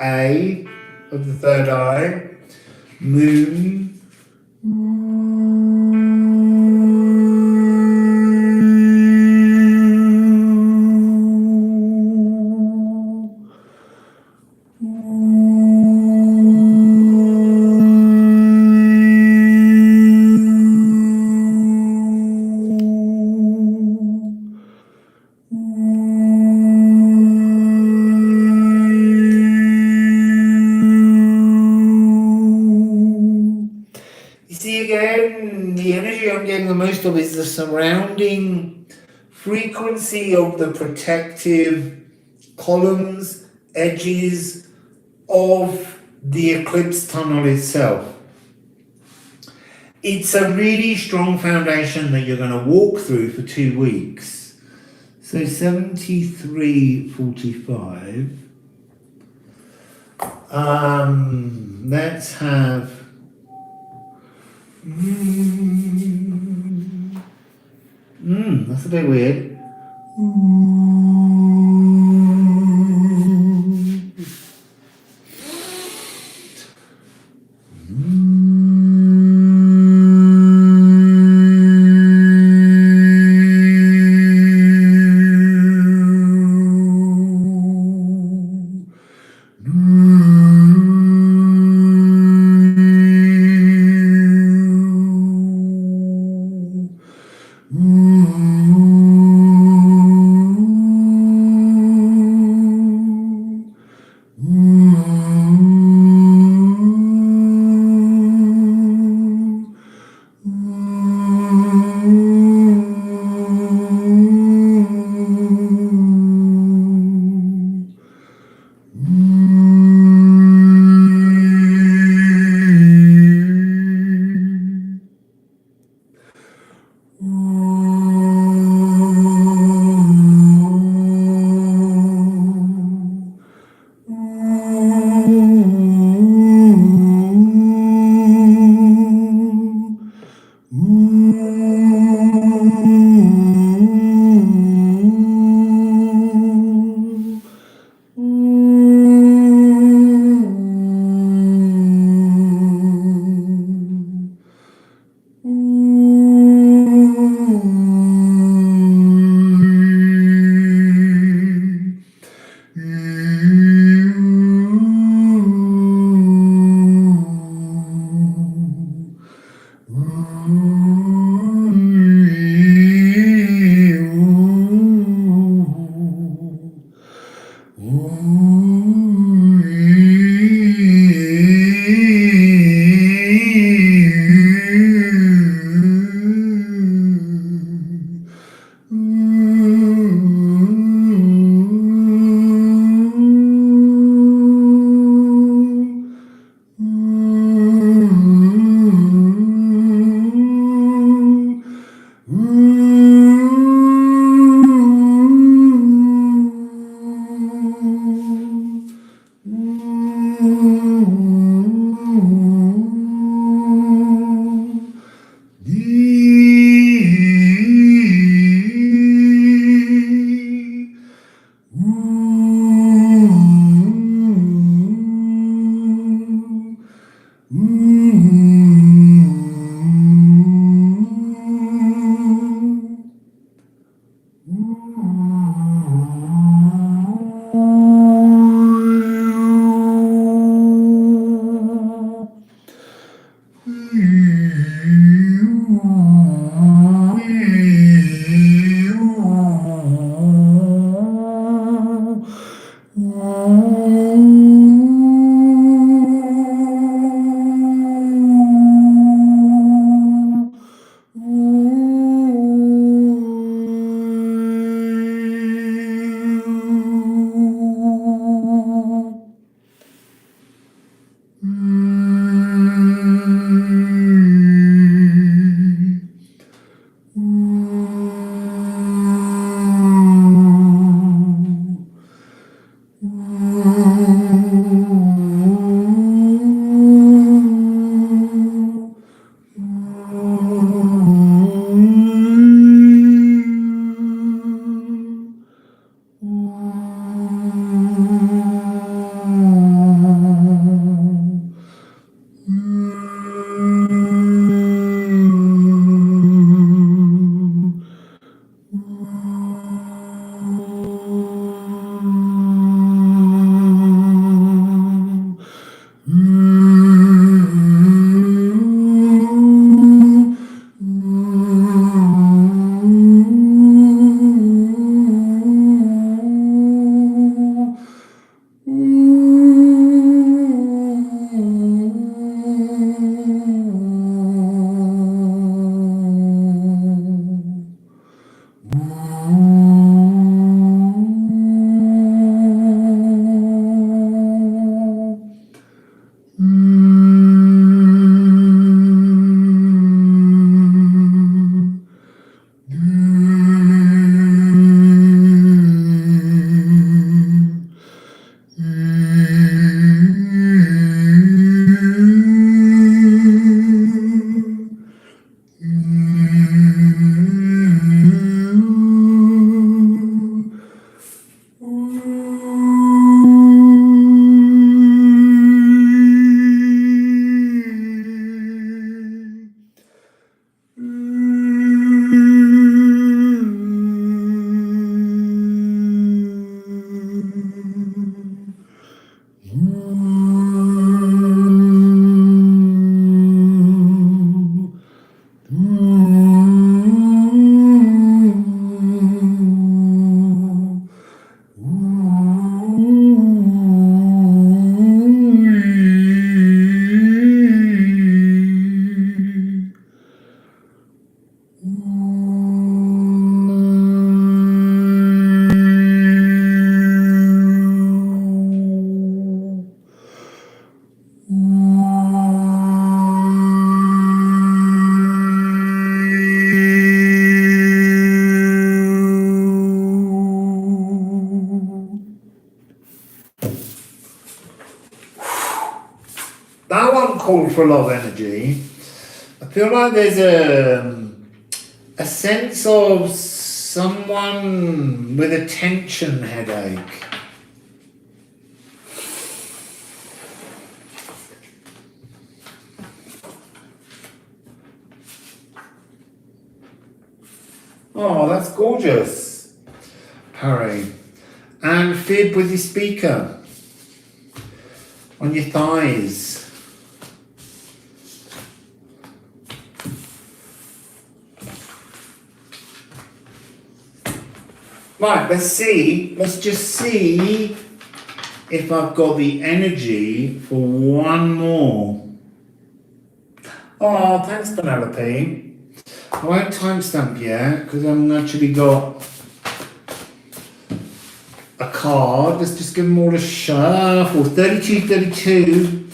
A of the third eye, moon, I'm getting the most of is the surrounding frequency of the protective columns, edges of the eclipse tunnel itself. It's a really strong foundation that you're going to walk through for 2 weeks. So 73:45. Let's have. That's a bit weird. That one called for a lot of energy. I feel like there's a sense of someone with a tension headache. Oh, that's gorgeous, Harry. And fib with your speaker on your thighs. Right, let's just see if I've got the energy for one more. Oh, thanks, Penelope. I won't timestamp yet because I haven't actually got a card. Let's just give them all a shuffle. 3232.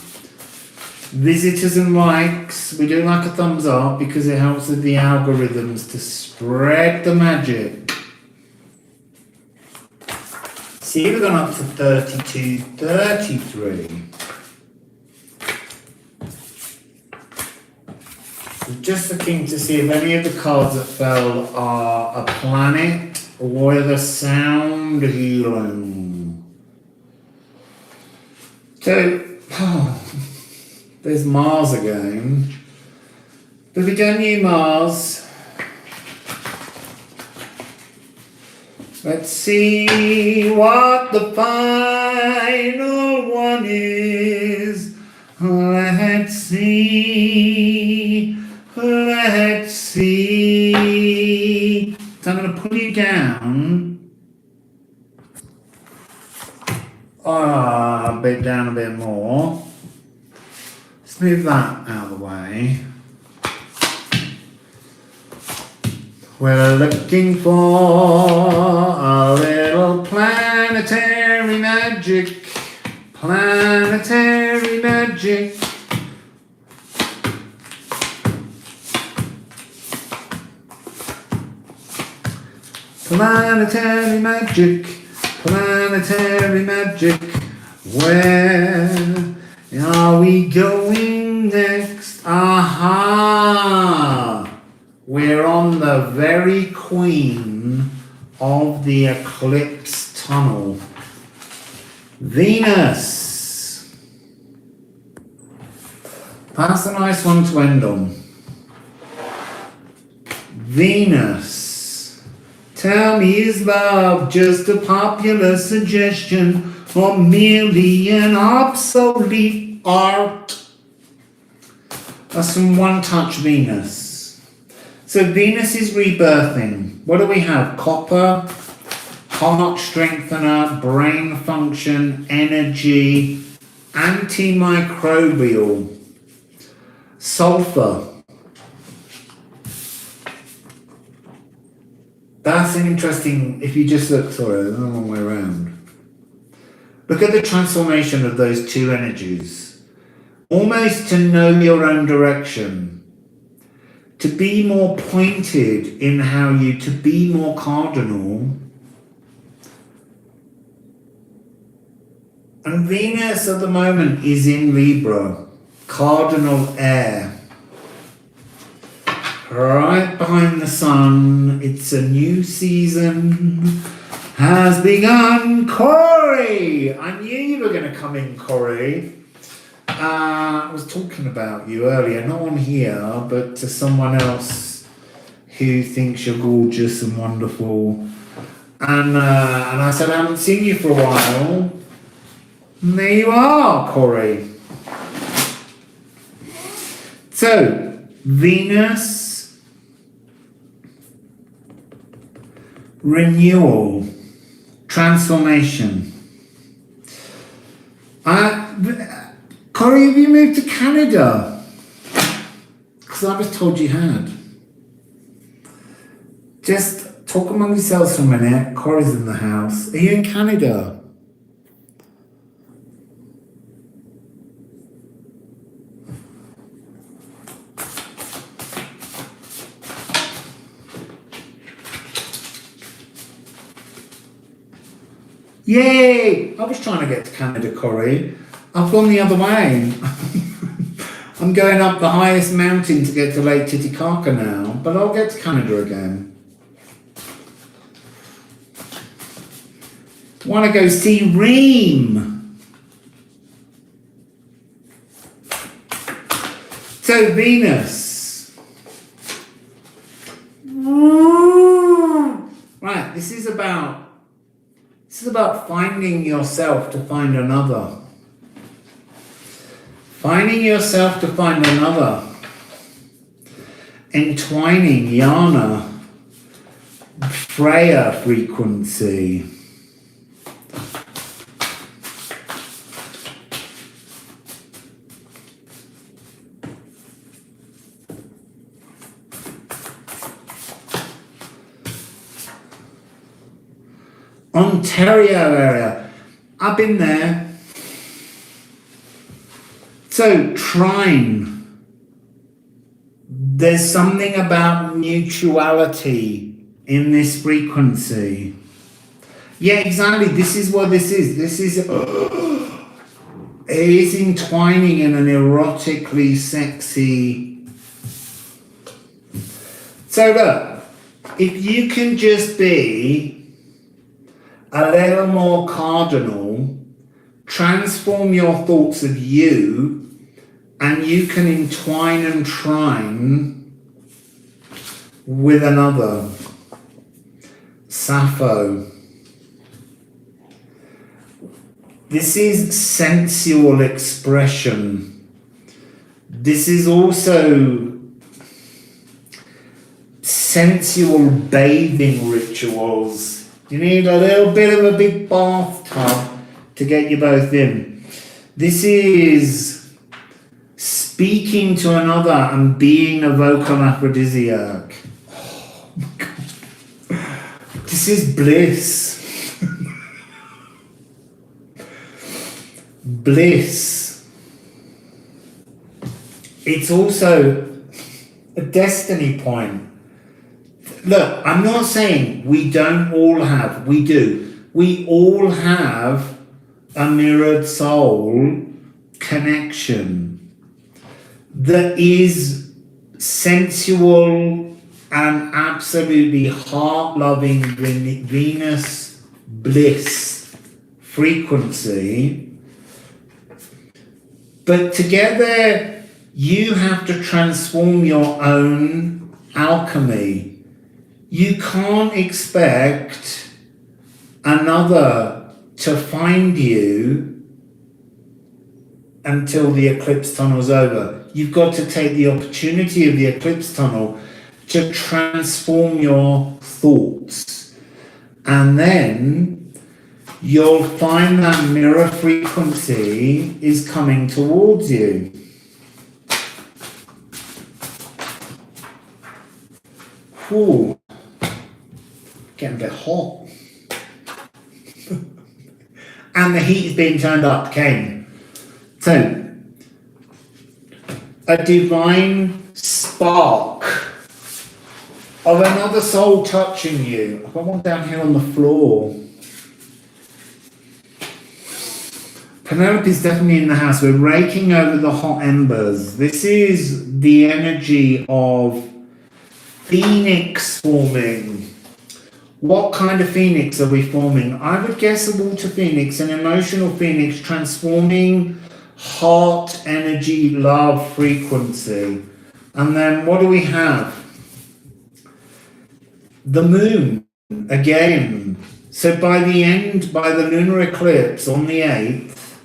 Visitors and likes. We do like a thumbs up because it helps with the algorithms to spread the magic. See, we've gone up to 3233. Just looking to see if any of the cards that fell are a planet or the sound healing. So, there's Mars again. But we don't need Mars. Let's see what the final one is. Let's see. Let's see. So I'm going to pull you down. A bit down a bit more. Let's move that out of the way. We're looking for a little planetary magic. Planetary magic. Planetary magic, planetary magic. Where are we going next? Aha! We're on the very queen of the eclipse tunnel. Venus. That's a nice one to end on. Venus. Tell me, is love just a popular suggestion or merely an obsolete art? That's from One Touch Venus. So Venus is rebirthing. What do we have? Copper, heart strengthener, brain function, energy, antimicrobial, sulfur. That's an interesting, if you just look, sorry, the wrong way around. Look at the transformation of those two energies. Almost to know your own direction. To be more pointed in how you, to be more cardinal. And Venus at the moment is in Libra, cardinal air. Right behind the sun, it's a new season has begun. Corey, I knew you were going to come in, Corey. I was talking about you earlier, not on here, but to someone else who thinks you're gorgeous and wonderful. And I said, I haven't seen you for a while. And there you are, Corey. So, Venus. Renewal, transformation. Corey, have you moved to Canada? Because I was told you had. Just talk among yourselves for a minute. Corey's in the house. Are you in Canada? Yay! I was trying to get to Canada, Corey. I've gone the other way. I'm going up the highest mountain to get to Lake Titicaca now, but I'll get to Canada again. Want to go see Reem. So Venus. Right, this is about finding yourself to find another. Finding yourself to find another. Entwining Yana, Freya frequency. Ontario area. I've been there. So, trine. There's something about mutuality in this frequency. Yeah, exactly. This is what this is. This is... it is entwining in an erotically sexy... So, look. If you can just be a little more cardinal, transform your thoughts of you, and you can entwine and trine with another. Sappho. This is sensual expression. This is also sensual bathing rituals. You need a little bit of a big bathtub to get you both in. This is speaking to another and being a vocal aphrodisiac. Oh my God. This is bliss. Bliss. It's also a destiny point. Look, I'm not saying we don't all have, we do. We all have a mirrored soul connection that is sensual and absolutely heart-loving Venus bliss frequency. But together, you have to transform your own alchemy. You can't expect another to find you until the eclipse tunnel's over. You've got to take the opportunity of the eclipse tunnel to transform your thoughts. And then you'll find that mirror frequency is coming towards you. Ooh. Getting a bit hot. And the heat is being turned up, Ken. So, a divine spark of another soul touching you. I've got one down here on the floor. Penelope's definitely in the house. We're raking over the hot embers. This is the energy of phoenix forming. What kind of phoenix are we forming? I would guess a water phoenix, an emotional phoenix, transforming heart energy, love frequency. And then what do we have? The moon again. So by the lunar eclipse on the 8th,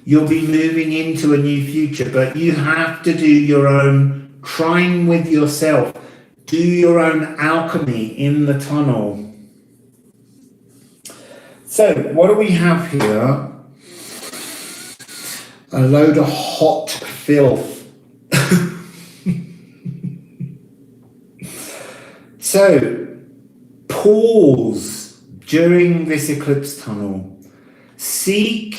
you'll be moving into a new future, but you have to do your own trying with yourself. Do your own alchemy in the tunnel. So, what do we have here? A load of hot filth. So, pause during this eclipse tunnel. Seek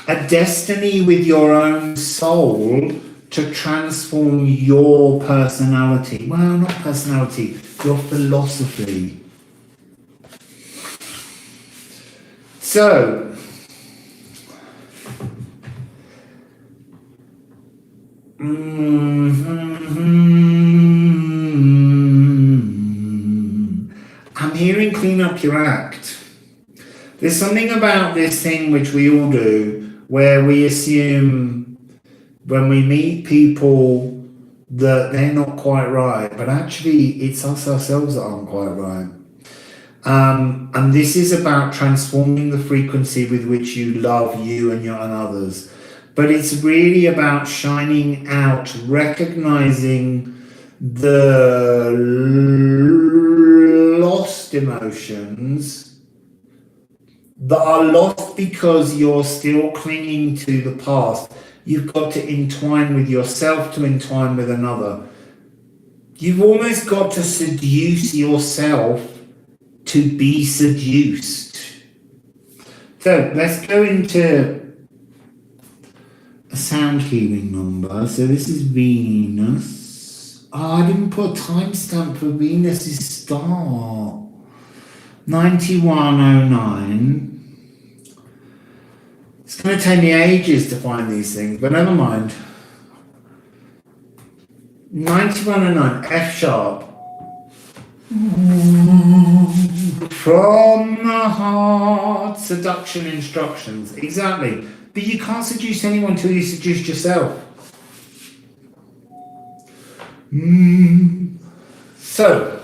a destiny with your own soul to transform your personality. Well, not personality, your philosophy. So, I'm hearing clean up your act. There's something about this thing which we all do, where we assume when we meet people that they're not quite right, but actually it's us ourselves that aren't quite right. And this is about transforming the frequency with which you love you and others. But it's really about shining out, recognizing the lost emotions that are lost because you're still clinging to the past. You've got to entwine with yourself to entwine with another. You've almost got to seduce yourself to be seduced. So let's go into a sound healing number. So this is Venus. Oh, I didn't put a timestamp for Venus's start. 9109. It's going to take me ages to find these things, but never mind. 9109, F sharp. From the heart, seduction instructions. Exactly. But you can't seduce anyone until you seduce yourself. So.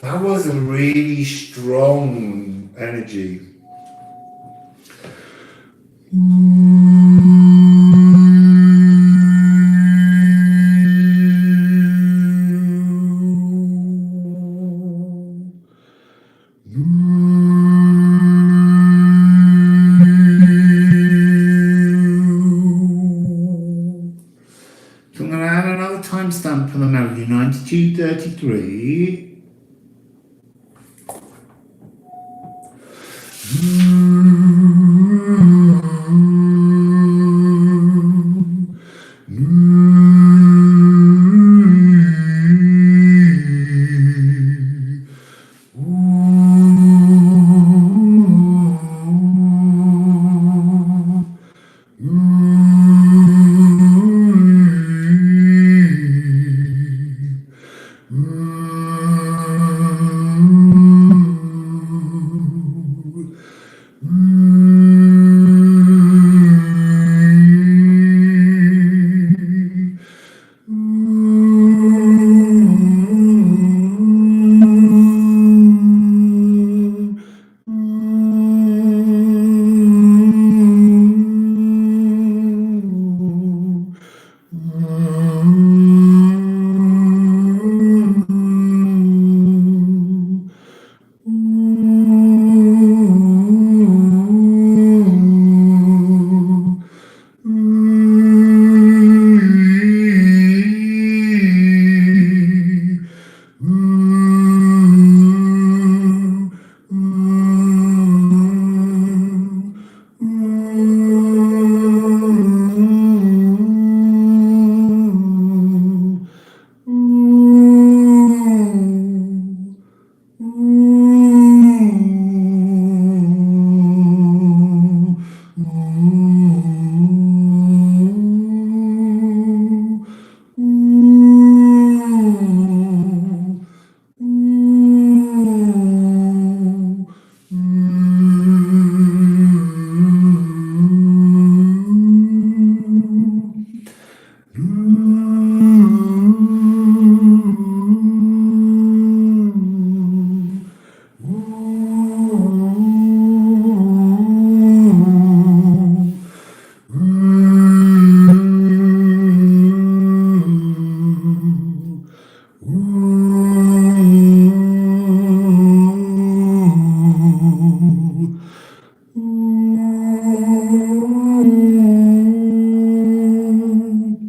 That was a really strong energy. So I'm going to add another timestamp for the melody, 9233.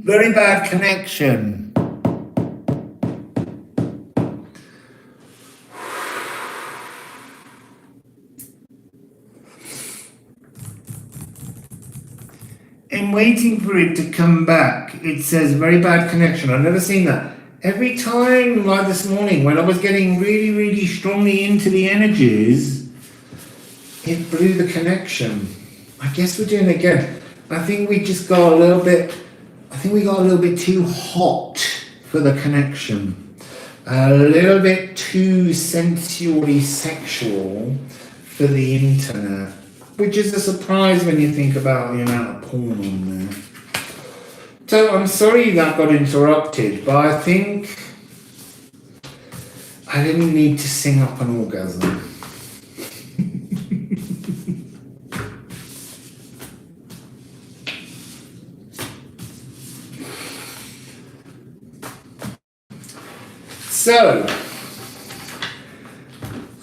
Very bad connection. waiting for it to come back. It says very bad connection. I've never seen that. Every time, like this morning, when I was getting really, really strongly into the energies, it blew the connection. I guess we're doing it again. I think we just got a little bit, too hot for the connection. A little bit too sensually sexual for the internet. Which is a surprise when you think about the amount of porn on there. So I'm sorry that got interrupted, but I think I didn't need to sing up an orgasm. So,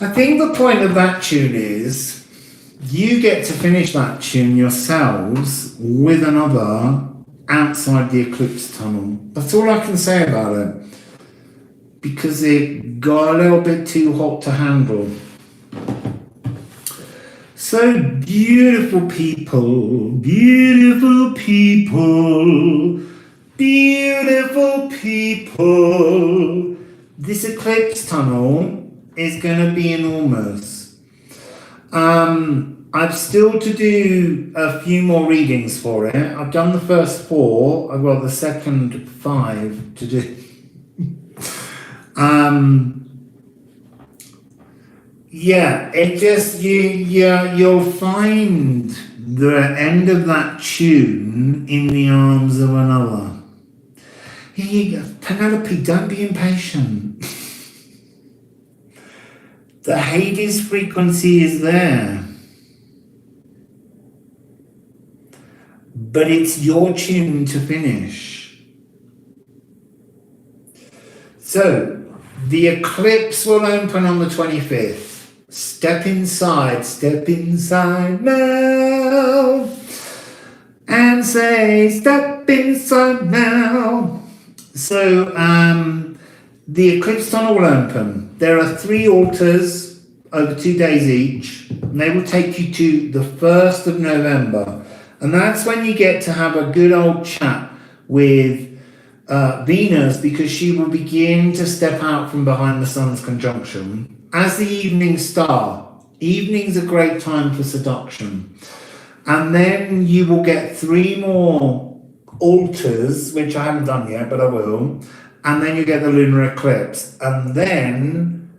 I think the point of that tune is you get to finish that tune yourselves with another outside the eclipse tunnel. That's all I can say about it. Because it got a little bit too hot to handle. So beautiful people, beautiful people, beautiful people. This eclipse tunnel is going to be enormous. I've still to do a few more readings for it. I've done the first 4. I've got the second 5 to do. Yeah, it just you'll find the end of that tune in the arms of another. Here you go, Penelope. Don't be impatient. The Hades frequency is there. But it's your tune to finish. So, the eclipse will open on the 25th. Step inside now. And say, step inside now. So, the eclipse tunnel will open. There are 3 altars over 2 days each. And they will take you to the 1st of November. And that's when you get to have a good old chat with Venus, because she will begin to step out from behind the sun's conjunction as the evening star. Evening's a great time for seduction. And then you will get 3 more altars, which I haven't done yet, but I will. And then you get the lunar eclipse. And then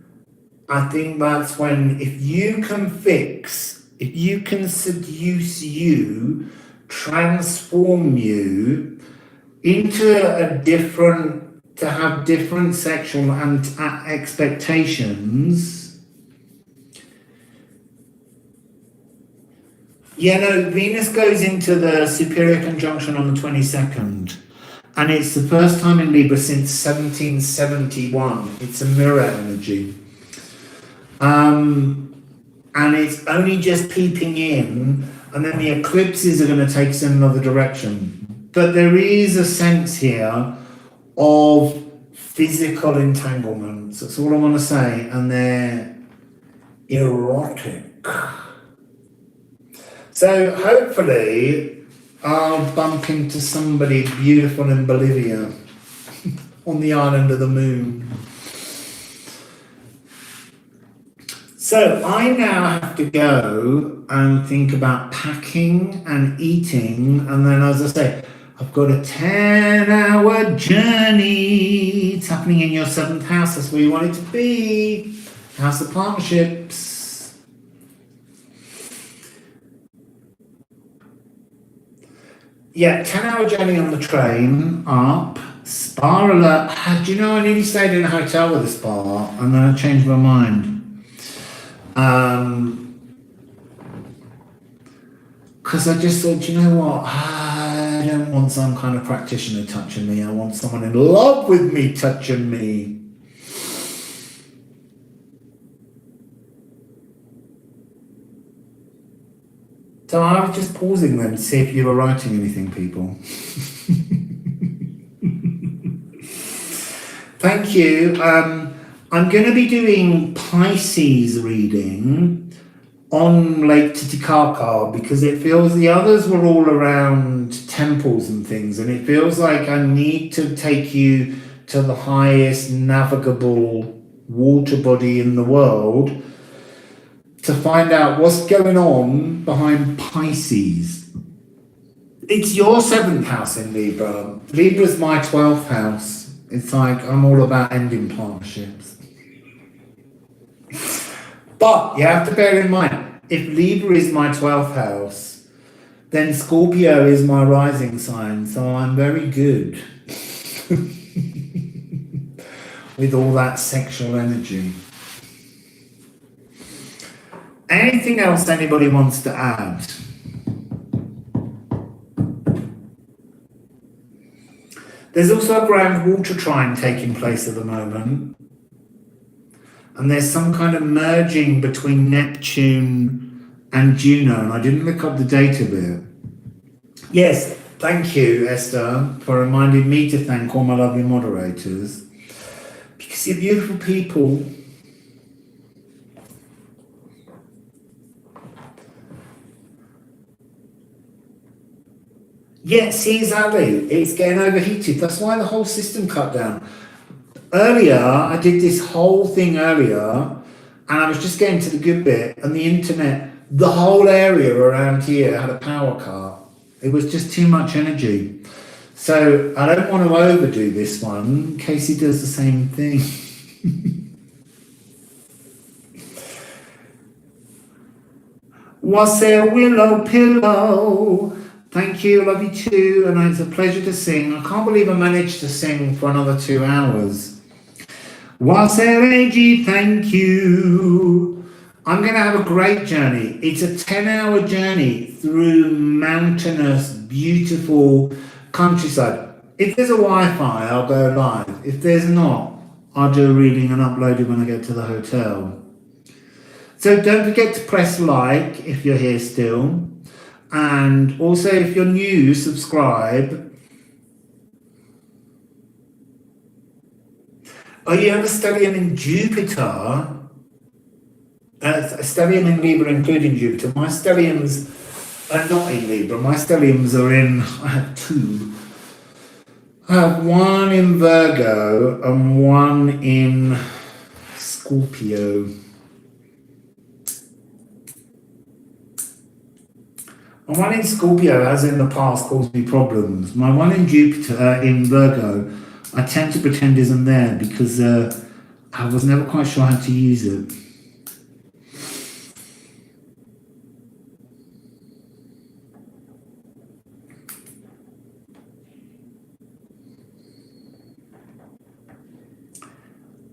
I think that's when, if you can seduce you, transform you into to have different sexual and expectations. Yeah, no, Venus goes into the superior conjunction on the 22nd. And it's the first time in Libra since 1771. It's a mirror energy. And it's only just peeping in, and then the eclipses are going to take us in another direction. But there is a sense here of physical entanglements. That's all I want to say. And they're erotic. So hopefully I'll bump into somebody beautiful in Bolivia on the island of the moon. So I now have to go and think about packing and eating, and then, as I say, I've got a 10-hour journey. It's happening in your 7th house. That's where you want it to be. House of Partnerships. Yeah, 10-hour journey on the train up. Spa alert. Do you know, I nearly stayed in a hotel with a spa, and then I changed my mind. Because I just thought, you know what, I don't want some kind of practitioner touching me. I want someone in love with me touching me. So I was just pausing then to see if you were writing anything, people. Thank you. I'm going to be doing Pisces reading on Lake Titicaca, because it feels the others were all around temples and things, and it feels like I need to take you to the highest navigable water body in the world to find out what's going on behind Pisces. It's your 7th house in Libra. Libra's my 12th house. It's like I'm all about ending partnerships. But you have to bear in mind, if Libra is my 12th house, then Scorpio is my rising sign, so I'm very good with all that sexual energy. Anything else anybody wants to add? There's also a grand water trine taking place at the moment. And there's some kind of merging between Neptune and Juno, and I didn't look up the date of it. Yes, thank you, Esther, for reminding me to thank all my lovely moderators. Because you're beautiful people. Yeah, see, exactly. It's getting overheated. That's why the whole system cut down. Earlier, I did this whole thing earlier, and I was just getting to the good bit, and the internet, the whole area around here had a power cut. It was just too much energy. So I don't want to overdo this one. Casey does the same thing. Wassail Willow Pillow. Thank you, love you too, and it's a pleasure to sing. I can't believe I managed to sing for another 2 hours. Wassail AG, thank you. I'm going to have a great journey. It's a 10-hour journey through mountainous, beautiful countryside. If there's a Wi-Fi, I'll go live. If there's not, I'll do a reading and upload it when I get to the hotel. So don't forget to press like if you're here still. And also, if you're new, subscribe. Oh, you have a stellium in Jupiter. A stellium in Libra, including Jupiter. My stelliums are not in Libra. My stelliums are in, I have 2. I have 1 in Virgo and 1 in Scorpio. My 1 in Scorpio has in the past caused me problems. My 1 in Jupiter, in Virgo, I tend to pretend isn't there because I was never quite sure how to use it.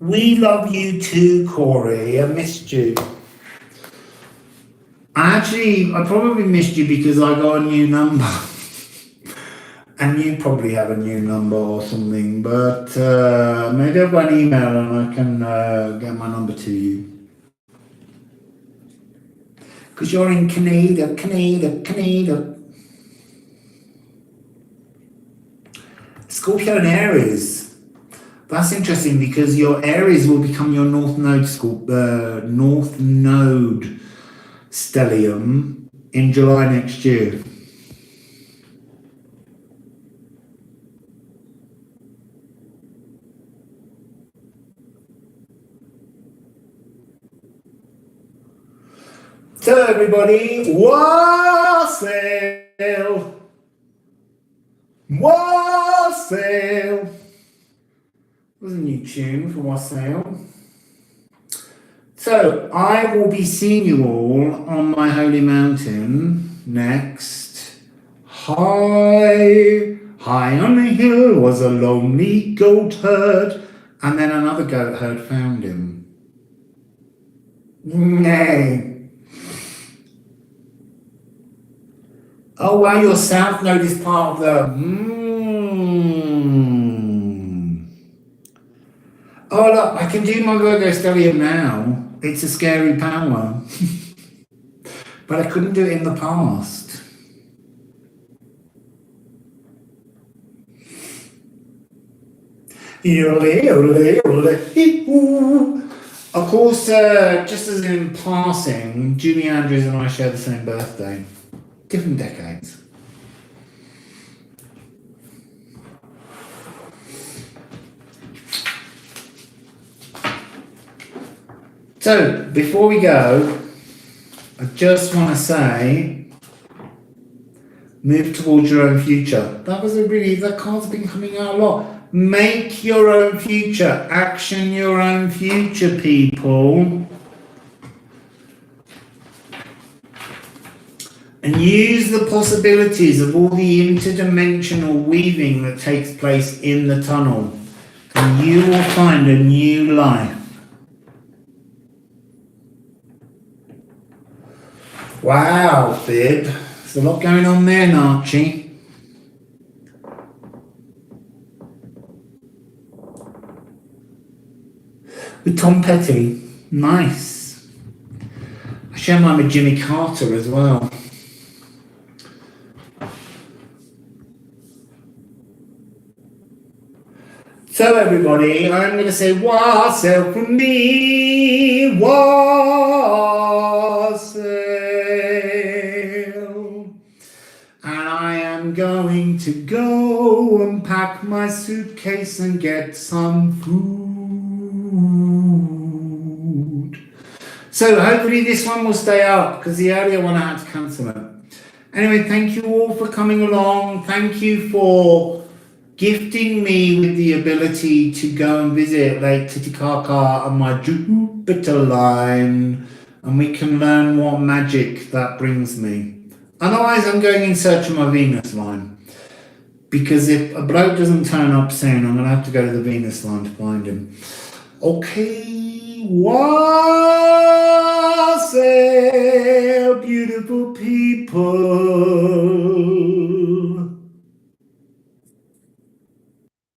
We love you too, Corey. I missed you. I probably missed you because I got a new number. And you probably have a new number or something, but maybe I've got an email and I can get my number to you. Because you're in Canada. Scorpio and Aries. That's interesting because your Aries will become your North Node stellium in July next year. So everybody, Wassail! Wassail! There's a new tune for Wassail. So I will be seeing you all on my holy mountain next. High on the hill was a lonely goat herd, and then another goat herd found him. Nay. Oh wow, your south node is part of the... Oh look, I can do my Virgo stellium now. It's a scary power. But I couldn't do it in the past. Of course, just as in passing, Julie Andrews and I share the same birthday. Different decades. So, before we go, I just want to say, move towards your own future. That card's been coming out a lot. Make your own future. Action your own future, people. And use the possibilities of all the interdimensional weaving that takes place in the tunnel. And you will find a new life. Wow, Bib. There's a lot going on there, Narchi. With Tom Petty. Nice. I share mine with Jimmy Carter as well. So everybody, I'm going to say wassail for me, wassail. And I am going to go and pack my suitcase and get some food. So hopefully this one will stay up because the earlier one I had to cancel it. Anyway, thank you all for coming along. Thank you for gifting me with the ability to go and visit Lake Titicaca on my Jupiter line, and we can learn what magic that brings me. Otherwise, I'm going in search of my Venus line, because if a bloke doesn't turn up soon, I'm going to have to go to the Venus line to find him. Okay, Wassail Beautiful People.